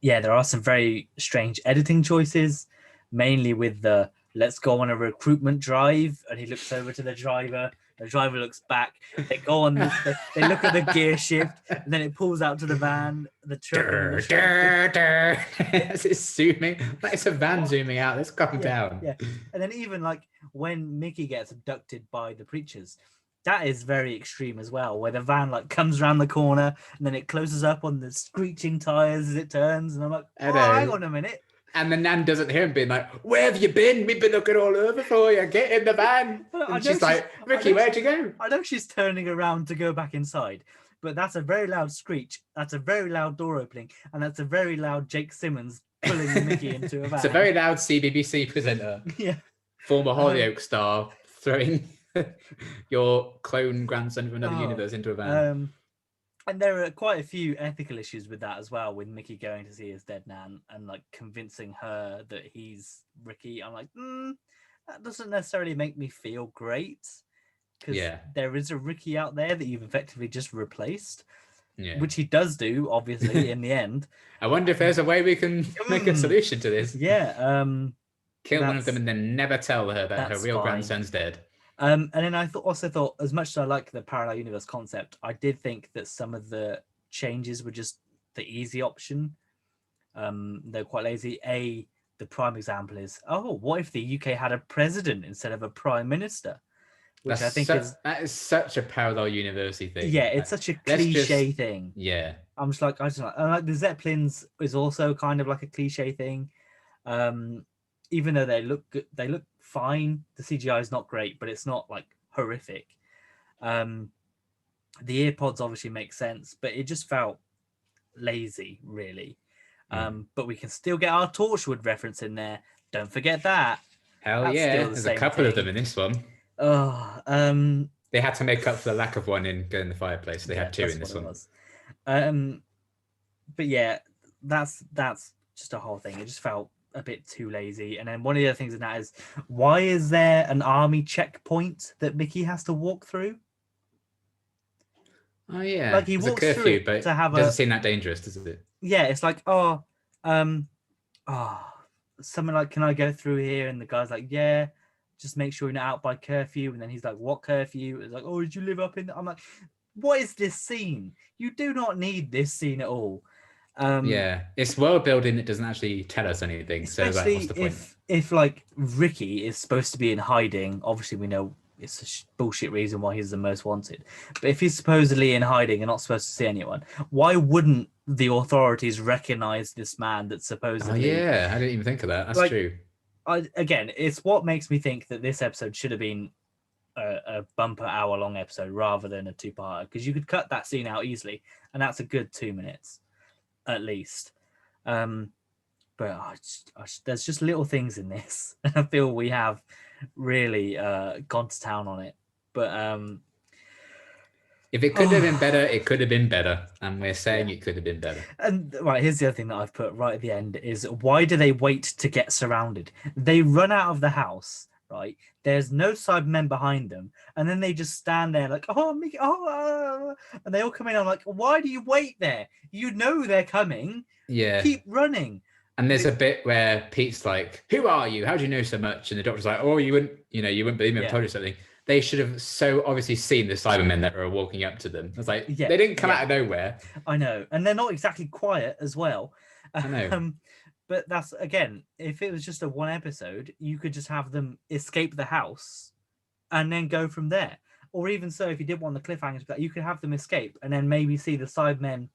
Yeah, there are some very strange editing choices, mainly with the let's go on a recruitment drive, and he looks over to the driver The driver looks back. They go on. They look at the gear shift, and then it pulls out to the van. The truck. It's zooming. Like it's a van zooming out. Let's calm down. Yeah, and then even like when Mickey gets abducted by the preachers, that is very extreme as well. Where the van like comes around the corner, and then it closes up on the screeching tires as it turns, and I'm like, hang on a minute. And the Nan doesn't hear him being like, where have you been? We've been looking all over for you. Get in the van. And she's like, Ricky, where'd you go? I know she's turning around to go back inside, but that's a very loud screech. That's a very loud door opening. And that's a very loud Jake Simmons pulling Mickey into a van. It's a very loud CBBC presenter. Yeah. Former Hollyoaks star throwing your clone grandson from another universe into a van. And there are quite a few ethical issues with that as well, with Mickey going to see his dead Nan and like convincing her that he's Ricky. I'm like, that doesn't necessarily make me feel great, because there is a Ricky out there that you've effectively just replaced, which he does do, obviously, in the end. I wonder if there's a way we can make a solution to this. Yeah. Kill one of them and then never tell her that her real grandson's dead. And then I also thought, as much as I like the parallel universe concept, I did think that some of the changes were just the easy option. They're quite lazy. The prime example is, what if the UK had a president instead of a prime minister? Which I think that is such a parallel university thing. Yeah, it's such a cliche thing. Yeah. I'm just like, the Zeppelins is also kind of like a cliche thing. Even though they look good, they look fine. The CGI is not great, but it's not like horrific. The earpods obviously make sense, but it just felt lazy, really. But we can still get our Torchwood reference in there. Don't forget that. Hell yeah! There's a couple of them in this one. They had to make up for the lack of one in Go in the Fireplace. They had two in this one. But yeah, that's just a whole thing. It just felt a bit too lazy. And then one of the other things in that is, why is there an army checkpoint that Mickey has to walk through? Oh yeah, like he walks curfew, through but to have doesn't seem that dangerous, does it? Yeah, it's like someone like, can I go through here? And the guy's like, yeah, just make sure you're not out by curfew. And then he's like, what curfew? It's like, did you live up in? I'm like, what is this scene? You do not need this scene at all. Yeah, it's world building. It doesn't actually tell us anything. So like, what's the point? If like Ricky is supposed to be in hiding, obviously we know it's a bullshit reason why he's the most wanted. But if he's supposedly in hiding and not supposed to see anyone, why wouldn't the authorities recognize this man that's supposedly? Oh yeah, I didn't even think of that. That's true. Again, it's what makes me think that this episode should have been a bumper hour-long episode rather than a two-parter, because you could cut that scene out easily, and that's a good 2 minutes. At least, but there's just little things in this. I feel we have really gone to town on it. But if it could have been better, it could have been better, and we're saying it could have been better. And right, here's the other thing that I've put right at the end is, why do they wait to get surrounded? They run out of the house, right? There's no Cybermen behind them, and then they just stand there like, and they all come in. I'm like, why do you wait there? You know they're coming. Yeah, keep running. And there's a bit where Pete's like, "Who are you? How do you know so much?" And the doctor's like, you wouldn't believe me if I told you something." They should have so obviously seen the Cybermen that were walking up to them. It's like, they didn't come out of nowhere. I know, and they're not exactly quiet as well. I know. But that's, again, if it was just a one episode, you could just have them escape the house and then go from there. Or even so, if you did want the cliffhangers, you could have them escape and then maybe see the Cybermen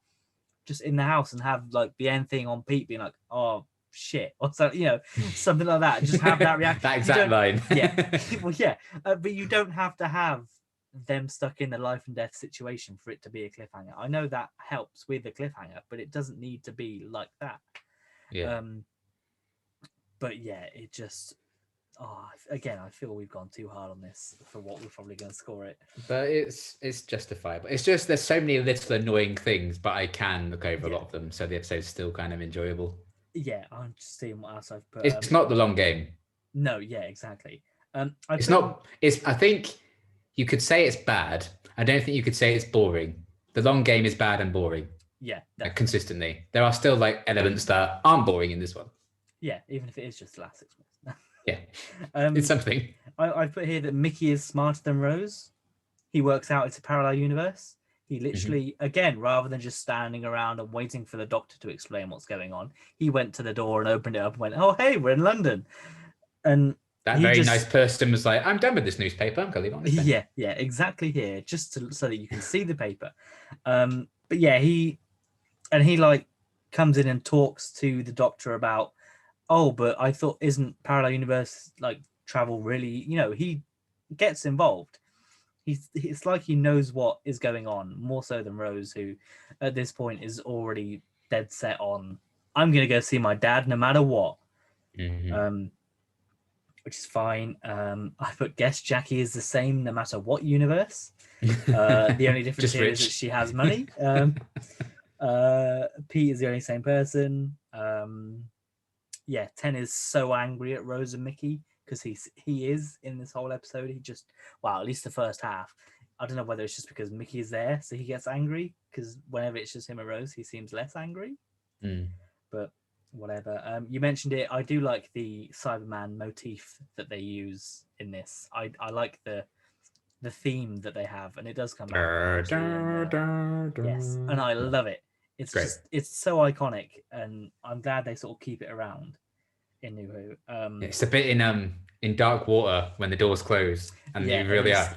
just in the house and have like the end thing on Pete being like, oh shit, or so, something like that. Just have that reaction. That exact line. Yeah. Well, yeah. But you don't have to have them stuck in a life and death situation for it to be a cliffhanger. I know that helps with the cliffhanger, but it doesn't need to be like that. Yeah. But yeah, it just again, I feel we've gone too hard on this for what we're probably going to score it. But it's justifiable. It's just there's so many little annoying things, but I can look over a lot of them, so the episode's still kind of enjoyable. Yeah, I'm just seeing what else I've put. It's not the long game. No, yeah, exactly. I think you could say it's bad. I don't think you could say it's boring. The long game is bad and boring. Yeah, consistently. There are still like elements that aren't boring in this one. Yeah, even if it is just the last 6 months. Yeah, it's something. I put here that Mickey is smarter than Rose. he works out it's a parallel universe. He literally, again, rather than just standing around and waiting for the Doctor to explain what's going on, he went to the door and opened it up and went, "Oh, hey, we're in London." And that very nice person was like, "I'm done with this newspaper. I'm gonna leave it on this bench." Yeah, exactly here, just so that you can see the paper. But yeah, he like comes in and talks to the Doctor about, oh, but I thought, isn't parallel universe like travel really? He gets involved. It's like he knows what is going on more so than Rose, who at this point is already dead set on, I'm gonna go see my dad no matter what. Which is fine. I put guess Jackie is the same no matter what universe. The only difference here is that she has money. Pete is the only same person. Yeah, Ten is so angry at Rose and Mickey because he is in this whole episode. He just, well, at least the first half. I don't know whether it's just because Mickey is there, so he gets angry, because whenever it's just him and Rose, he seems less angry. But whatever. You mentioned it. I do like the Cyberman motif that they use in this. I like the theme that they have, and it does come back. Yes, and I love it. It's great. It's so iconic, and I'm glad they sort of keep it around in New Who. It's a bit in Dark Water when the doors close, and you really are.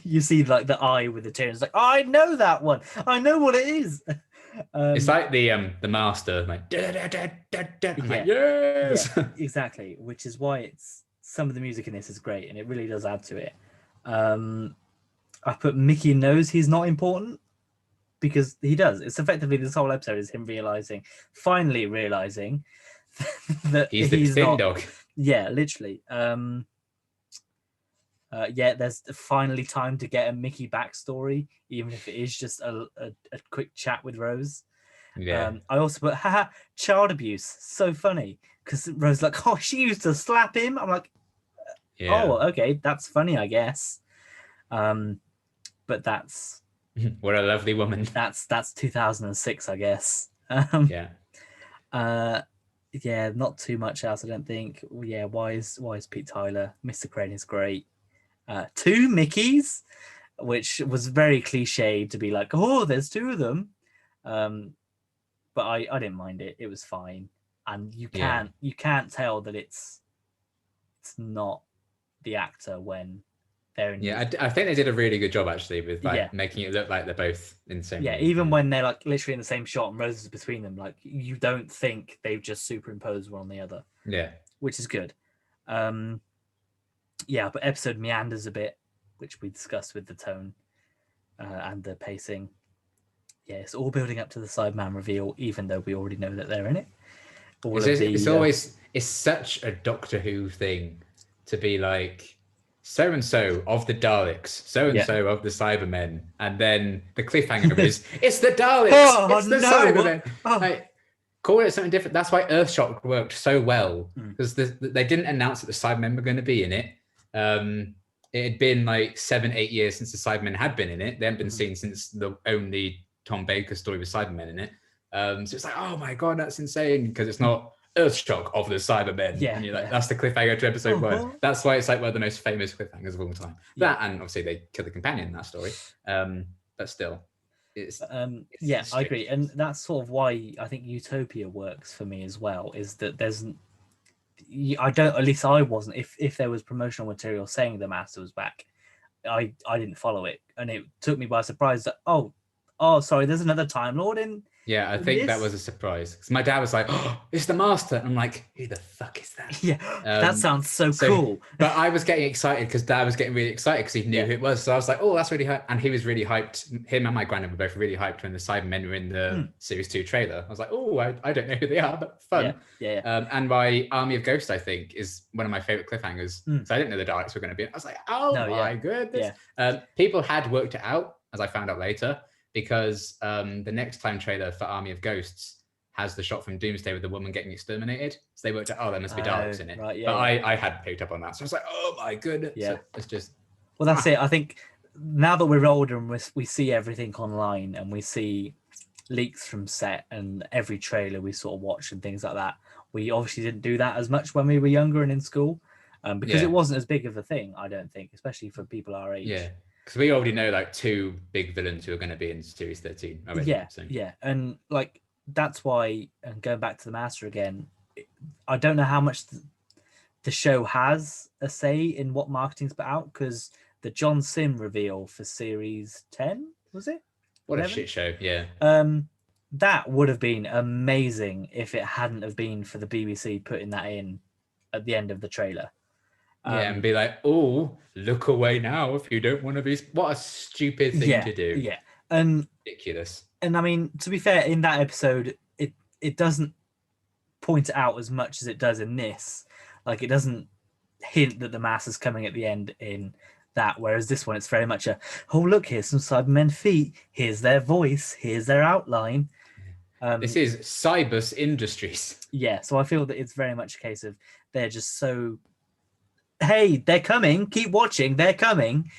You see like the eye with the tears. It's like, oh, I know that one. I know what it is. It's like the Master, like yes, exactly. Which is why some of the music in this is great, and it really does add to it. I put Mickey knows he's not important, because he does. It's effectively, this whole episode is him finally realizing that he's the not, dog. Yeah, literally. Yeah, there's finally time to get a Mickey backstory, even if it is just a quick chat with Rose. Yeah. I also put, haha, child abuse. So funny, because Rose like, oh, she used to slap him. I'm like, oh, okay, that's funny, I guess. But that's what a lovely woman. That's 2006, I guess. Yeah, not too much else, I don't think. Yeah, why is Pete Tyler? Mr. Crane is great. 2 Mickeys, which was very cliche to be like, oh, there's 2 of them. But I didn't mind it. It was fine, and you can't tell that it's not the actor when they're in. Yeah, I think they did a really good job actually with making it look like they're both in the same. Yeah, even when they're like literally in the same shot and Rose is between them, like you don't think they've just superimposed one on the other. Yeah, which is good. Yeah, but episode meanders a bit, which we discussed with the tone and the pacing. Yeah, it's all building up to the Cyberman reveal, even though we already know that they're in it. It's such a Doctor Who thing to be like, so and so of the Daleks, so and so of the Cybermen, and then the cliffhanger is it's the Daleks, it's the Cybermen. Like, call it something different. That's why Earthshock worked so well, because they didn't announce that the Cybermen were going to be in it. It had been like 7-8 years since the Cybermen had been in it. They hadn't been seen since the only Tom Baker story with Cybermen in it. So it's like, oh my god, that's insane, because it's not Earthshock of the Cybermen. And you're like, that's the cliffhanger to episode 1. That's why it's like one of the most famous cliffhangers of all time. That, and obviously they killed the companion in that story. But still, it's I agree. And that's sort of why I think Utopia works for me as well, is that there's, at least I wasn't, if there was promotional material saying the Master was back, I didn't follow it. And it took me by surprise that, oh, sorry, there's another Time Lord in. Yeah, I think that was a surprise. Because my dad was like, oh, it's the Master. And I'm like, who the fuck is that? Yeah, that sounds so cool. But I was getting excited because Dad was getting really excited because he knew who it was. So I was like, oh, that's really hype. And he was really hyped. Him and my granddad were both really hyped when the Cybermen were in the Series 2 trailer. I was like, oh, I don't know who they are, but fun. Yeah. And my Army of Ghosts, I think, is one of my favorite cliffhangers. So I didn't know the Daleks were going to be in. I was like, oh my goodness. Yeah. People had worked it out, as I found out later, because the next time trailer for Army of Ghosts has the shot from Doomsday with the woman getting exterminated. So they worked out, there must be Daleks in it. Right, but I hadn't picked up on that. So I was like, oh my goodness. Yeah. So it's just... Well, that's it. I think now that we're older and we see everything online and we see leaks from set and every trailer we sort of watch and things like that, we obviously didn't do that as much when we were younger and in school. because it wasn't as big of a thing, I don't think, especially for people our age. Yeah, because we already know like 2 big villains who are going to be in Series 13 already. Yeah, so. yeah, and like that's why. And going back to the Master again, I don't know how much the show has a say in what marketing's put out, because the John Sim reveal for Series 10, was it? What 11? a shit show! Yeah. That would have been amazing if it hadn't have been for the BBC putting that in at the end of the trailer. Yeah, and be like, oh, look away now if you don't want to be. What a stupid thing to do. Yeah, and ridiculous. And I mean, to be fair, in that episode, it doesn't point it out as much as it does in this. Like, it doesn't hint that the mass is coming at the end in that, whereas this one, it's very much oh, look, here's some Cybermen feet, here's their voice, here's their outline. This is Cybus Industries. Yeah, so I feel that it's very much a case of they're just so, hey, they're coming, keep watching, they're coming.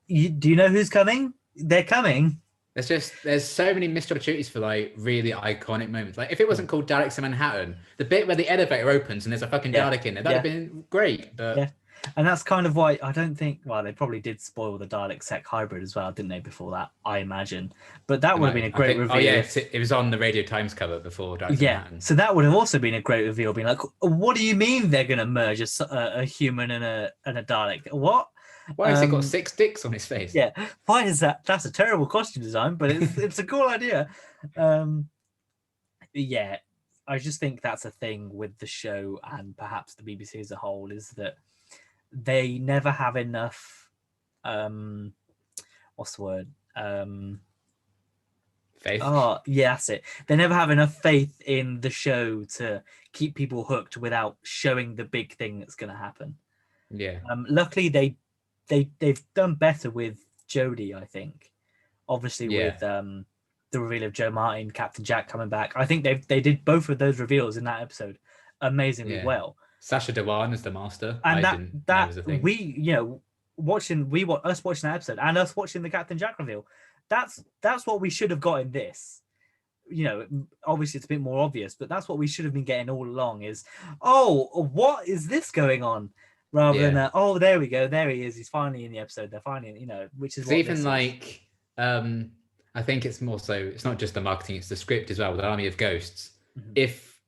Do you know who's coming? They're coming. There's so many missed opportunities for like really iconic moments. Like if it wasn't called Daleks in Manhattan, the bit where the elevator opens and there's a fucking Dalek in there, that'd have been great. But yeah, and that's kind of why I don't think. Well, they probably did spoil the Dalek Sec hybrid as well, didn't they? Before that, I imagine. But that would have been a great reveal. Oh yeah, it was on the Radio Times cover before Daleks in Manhattan. So that would have also been a great reveal, being like, "What do you mean they're going to merge a human and a Dalek? What? Why has he got 6 dicks on his face? Yeah, why is that? That's a terrible costume design, but it's a cool idea. Yeah, I just think that's a thing with the show and perhaps the BBC as a whole, is that they never have enough. What's the word? Faith. Oh, yeah, that's it. They never have enough faith in the show to keep people hooked without showing the big thing that's going to happen. Yeah. Luckily, they've done better with Jodie, I think. Obviously, with the reveal of Joe Martin, Captain Jack coming back. I think they did both of those reveals in that episode amazingly well. Sacha Dhawan as the Master, and that was a thing. Us watching that episode and us watching the Captain Jack reveal. That's what we should have got in this. Obviously it's a bit more obvious, but that's what we should have been getting all along. Is what is this going on? Rather than there we go, there he is. He's finally in the episode. They're finally, which is what even like. I think it's more so. It's not just the marketing; it's the script as well. With Army of Ghosts, if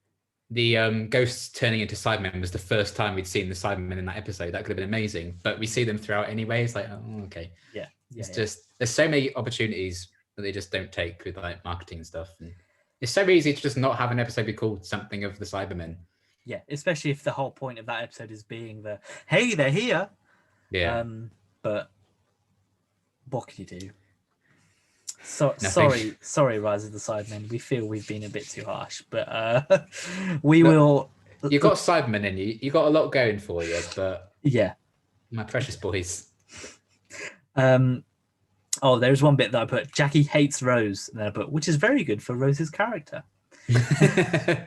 the ghosts turning into Cybermen was the first time we'd seen the Cybermen in that episode, that could have been amazing. But we see them throughout anyway. It's like, oh, okay, it's just there's so many opportunities that they just don't take with like marketing and stuff. And it's so easy to just not have an episode be called something of the Cybermen. Yeah, especially if the whole point of that episode is being hey, they're here. Yeah. But what can you do? Sorry, Rise of the Cybermen. We feel we've been a bit too harsh, but will. You got Cybermen in you. You got a lot going for you, but my precious boys. There's one bit that I put. Jackie hates Rose, and then I put, which is very good for Rose's character.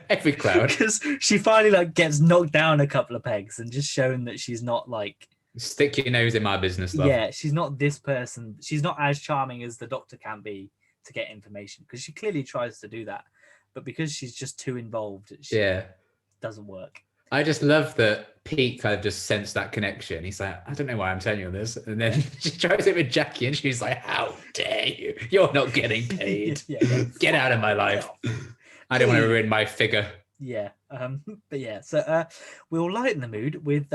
Every cloud, because she finally gets knocked down a couple of pegs and just shown that she's not like. Stick your nose in my business, love. Yeah, she's not this person. She's not as charming as the Doctor can be to get information, because she clearly tries to do that, but because she's just too involved, it doesn't work. I just love that Pete kind of just sensed that connection. He's like, I don't know why I'm telling you this, and then she tries it with Jackie, and she's like, "How dare you? You're not getting paid. Get out of my life. I don't want to ruin my figure." Yeah, but yeah, so we'll lighten the mood with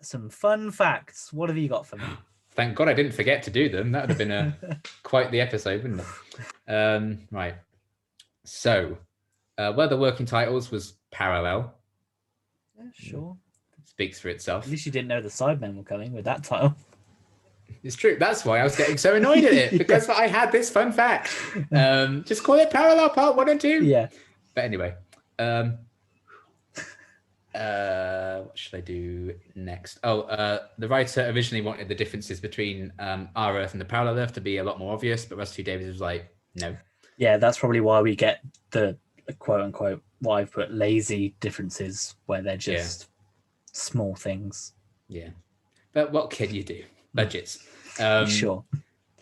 some fun facts. What have you got for me? Thank God I didn't forget to do them. That would have been quite the episode, wouldn't it? Right. So, one of the working titles was Parallel. Yeah, sure. Speaks for itself. At least you didn't know the Cybermen were coming with that title. It's true. That's why I was getting so annoyed at it, because I had this fun fact. Just call it Parallel Part 1 and 2. Yeah. But anyway. What should I do next? The writer originally wanted the differences between our Earth and the Parallel Earth to be a lot more obvious, but Russ T Davies was like, no. Yeah, that's probably why we get the quote unquote what I've put lazy differences, where they're just small things. Yeah, but what can you do? Budgets. Sure.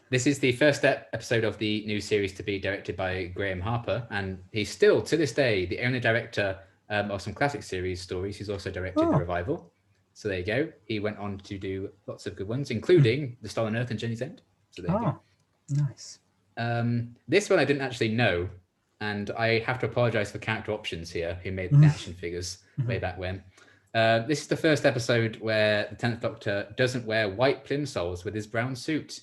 This is the first episode of the new series to be directed by Graham Harper, and he's still, to this day, the only director of some classic series stories. He's also directed the revival. So there you go. He went on to do lots of good ones, including The Stolen Earth and Journey's End. So there you go. Nice. This one I didn't actually know, and I have to apologize for Character Options here, who made the action figures way back when. This is the first episode where the 10th Doctor doesn't wear white plimsolls with his brown suit.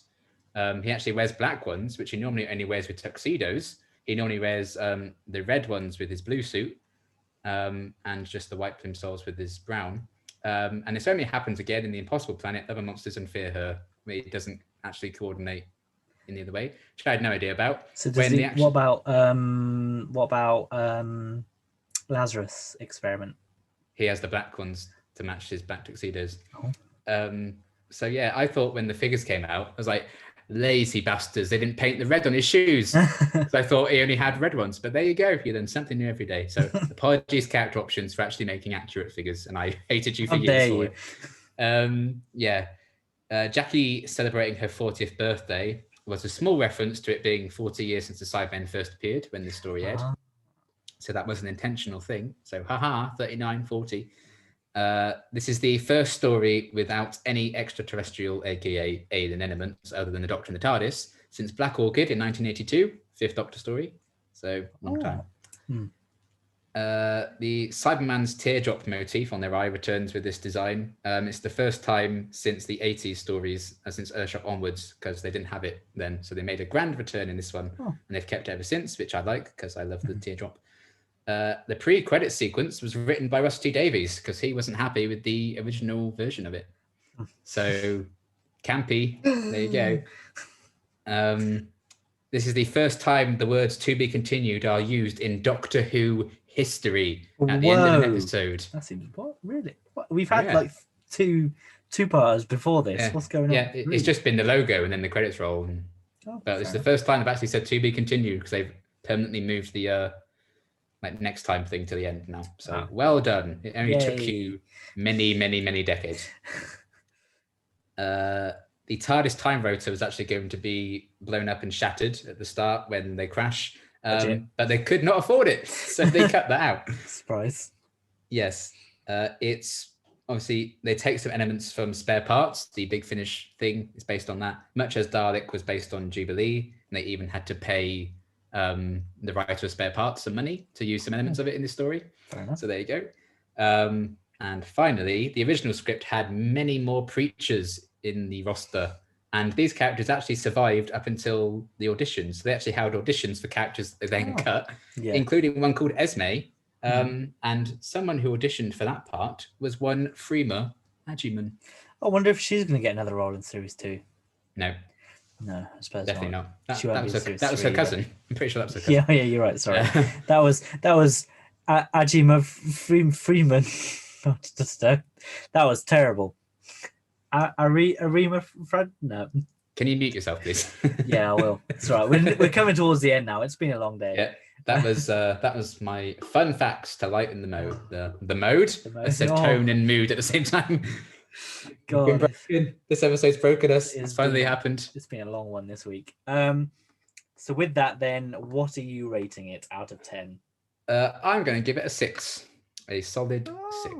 He actually wears black ones, which he normally only wears with tuxedos. He normally wears the red ones with his blue suit, and just the white plimsolls with his brown. And this only happens again in the Impossible Planet, Other Monsters and Fear Her, where he doesn't actually coordinate in the other way, which I had no idea about. So does what about Lazarus Experiment? He has the black ones to match his black tuxedos. So yeah, I thought when the figures came out, I was like, lazy bastards, they didn't paint the red on his shoes. So I thought he only had red ones, but there you go, you learn something new every day. So apologies, Character Options, for actually making accurate figures, and I hated you for years for it. Jackie celebrating her 40th birthday was a small reference to it being 40 years since the Cybermen first appeared when this story aired. So that was an intentional thing. So 39, 40. This is the first story without any extraterrestrial, aka alien elements, other than the Doctor and the TARDIS, since Black Orchid in 1982, fifth Doctor story. So long time. The Cyberman's teardrop motif on their eye returns with this design. It's the first time since the 80s stories, since Earthshock onwards, because they didn't have it then. So they made a grand return in this one, and they've kept it ever since, which I like because I love the teardrop. The pre-credit sequence was written by Russ T Davies because he wasn't happy with the original version of it. So campy, there you go. This is the first time the words "to be continued" are used in Doctor Who history at the end of an episode. That seems what really? What? We've had like two parts before this. What's going on? Yeah, it's just been the logo and then the credits roll. But it's the first time I've actually said "to be continued" because they've permanently moved the next time thing to the end now. So well done. It only took you many, many, many decades. The TARDIS time rotor was actually going to be blown up and shattered at the start when they crash, but they could not afford it, so they cut that out. Surprise. Yes. It's obviously they take some elements from Spare Parts. The Big Finish thing is based on that, much as Dalek was based on Jubilee, and they even had to pay the writer of Spare Parts some money to use some elements of it in this story. So there you go. And finally, the original script had many more preachers in the roster, and these characters actually survived up until the auditions. So they actually held auditions for characters they then cut, including one called Esme, and someone who auditioned for that part was one Freema Agyeman. I wonder if she's going to get another role in series 2. No, I suppose definitely not. That was her three, cousin. I'm pretty sure that was her cousin. Yeah, you're right. Sorry, that was Agyeman Freeman. That was terrible. Arima Fred? No. Can you mute yourself, please? Yeah, I will. It's all right. We're coming towards the end now. It's been a long day. Yeah, that was my fun facts to lighten the mode. The mode. I said tone and mood at the same time. God, this episode's broken us. It's finally happened. It's been a long one this week. So with that, then, what are you rating it out of 10? I'm going to give it a 6. A solid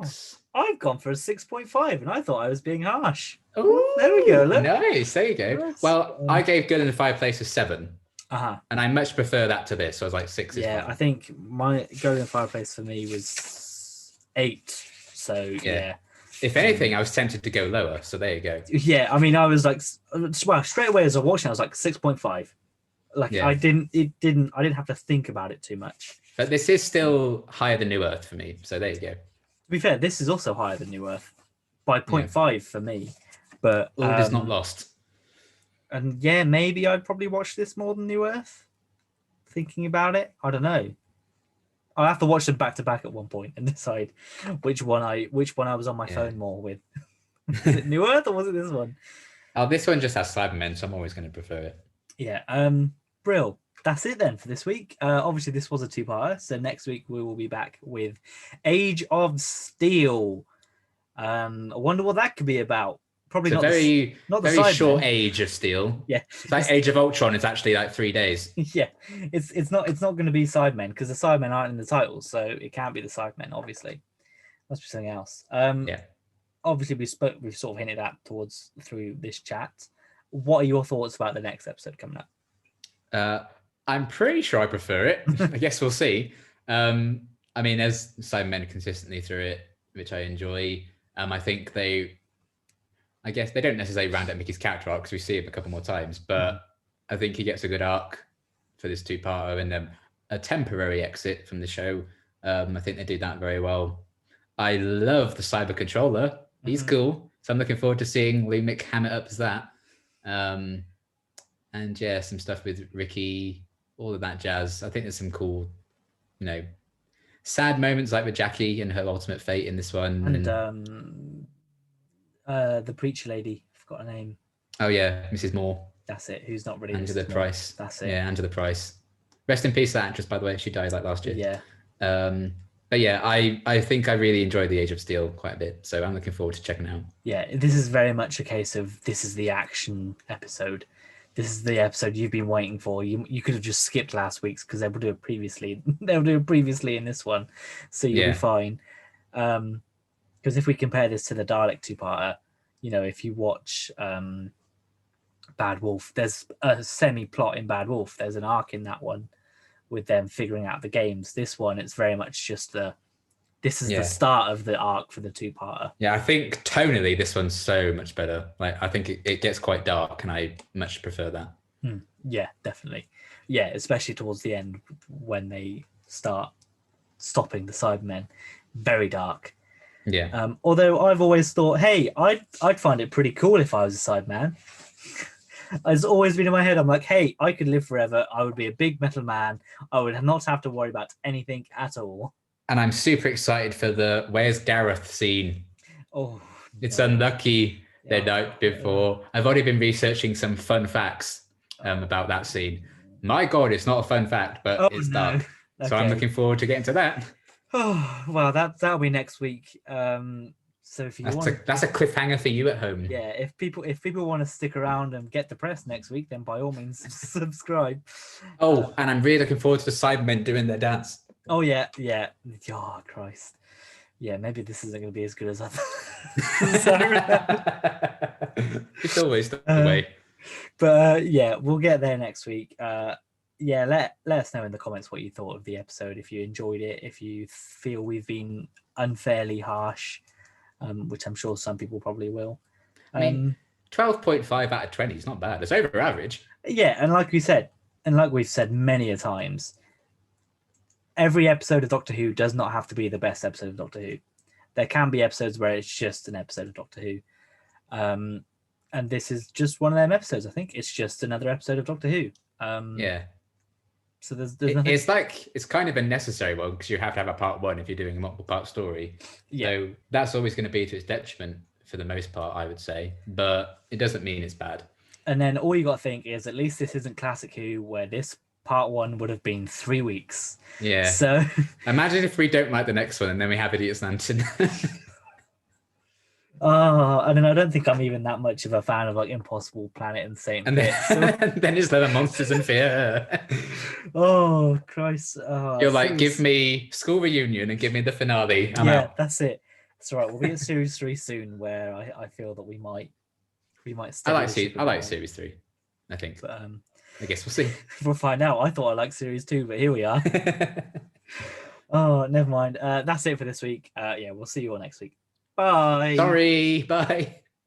6. I've gone for a 6.5, and I thought I was being harsh. Oh, there we go. Look. Nice. There you go. Yes. Well, I gave Girl in the Fireplace a 7. And I much prefer that to this. So I was like 6. Yeah, I think my Girl in the Fireplace for me was 8. So yeah. If anything, I was tempted to go lower. So there you go. Yeah, I mean, I was like, well, straight away as I watched it, I was like 6.5. Like I didn't have to think about it too much. But this is still higher than New Earth for me. So there you go. To be fair, this is also higher than New Earth by 0.5 for me. But all is not lost. And yeah, maybe I'd probably watch this more than New Earth. Thinking about it, I don't know. I'll have to watch them back to back at one point and decide which one I was on my phone more with. Was it New Earth or was it this one? Oh, this one just has Cybermen, so I'm always going to prefer it. Yeah. Brill. That's it then for this week. Obviously, this was a 2-parter, so next week we will be back with Age of Steel. I wonder what that could be about. Probably not not the very short Age of Steel. Yeah, it's like Age of Ultron. It's actually like 3 days. Yeah, it's not going to be Cybermen because the Cybermen aren't in the titles, so it can't be the Cybermen. Obviously, must be something else. obviously we've sort of hinted at towards through this chat. What are your thoughts about the next episode coming up? I'm pretty sure I prefer it. I guess we'll see. I mean, there's Cybermen consistently through it, which I enjoy. I think I guess they don't necessarily round up Mickey's character arc because we see him a couple more times, but I think he gets a good arc for this two-parter and a temporary exit from the show. I think they do that very well. I love the cyber controller. He's cool. So I'm looking forward to seeing Lumic ham it up as that. And yeah, some stuff with Ricky, all of that jazz. I think there's some cool, sad moments like with Jackie and her ultimate fate in this one. And the preacher lady, I forgot her name. Oh yeah, Mrs. Moore. That's it. Who's not really Angela Price. That's it. Yeah, Angela Price. Rest in peace, that actress, by the way. She died like last year. Yeah. But yeah, I think I really enjoyed the Age of Steel quite a bit, so I'm looking forward to checking it out. Yeah, this is very much a case of this is the action episode. This is the episode you've been waiting for. You could have just skipped last week's because they will do it previously. They'll do it previously in this one, so you'll be fine. Because if we compare this to the Dalek two-parter, if you watch Bad Wolf, there's a semi-plot in Bad Wolf. There's an arc in that one with them figuring out the games. This one, it's very much just the start of the arc for the two-parter. Yeah, I think tonally this one's so much better. Like I think it gets quite dark, and I much prefer that. Yeah, definitely. Yeah, especially towards the end when they start stopping the Cybermen. Very dark. Yeah. Although I've always thought, hey, I'd find it pretty cool if I was a Cyberman. It's always been in my head. I'm like, hey, I could live forever. I would be a big metal man. I would not have to worry about anything at all. And I'm super excited for the Where's Gareth scene. Oh, it's unlucky the night before. I've already been researching some fun facts about that scene. My God, it's not a fun fact, but it's dark. Okay. So I'm looking forward to getting to that. Oh, well, that'll be next week. So if that's a cliffhanger for you at home. Yeah, if people want to stick around and get depressed next week, then by all means subscribe. Oh, and I'm really looking forward to the Cybermen doing their dance. Oh yeah. Oh Christ. Yeah, maybe this isn't going to be as good as I thought. It's always the way. But yeah, we'll get there next week. Let us know in the comments what you thought of the episode. If you enjoyed it, if you feel we've been unfairly harsh. Which I'm sure some people probably will. I mean, 12.5 out of 20 is not bad. It's over average. Yeah, and like we've said many a times, every episode of Doctor Who does not have to be the best episode of Doctor Who. There can be episodes where it's just an episode of Doctor Who. And this is just one of them episodes, I think. It's just another episode of Doctor Who. Yeah. So there's nothing... It's kind of a necessary one because you have to have a part one if you're doing a multiple part story. Yeah. So that's always going to be to its detriment for the most part, I would say. But it doesn't mean it's bad. And then all you got to think is at least this isn't Classic Who where this part one would have been 3 weeks. Yeah. So imagine if we don't like the next one and then we have Idiot's Lantern. Oh, and then I don't think I'm even that much of a fan of like Impossible Planet and Saint. And then it's the Monsters in Fear. Oh Christ! You're like, give me School Reunion and give me the finale. I'm out. That's it. It's all right. We'll be at Series 3 soon, where I feel that we might. I like Series 3. I think. But, I guess we'll see. We'll find out. I thought I liked Series 2, but here we are. Oh, never mind. That's it for this week. We'll see you all next week. Bye. Sorry. Bye.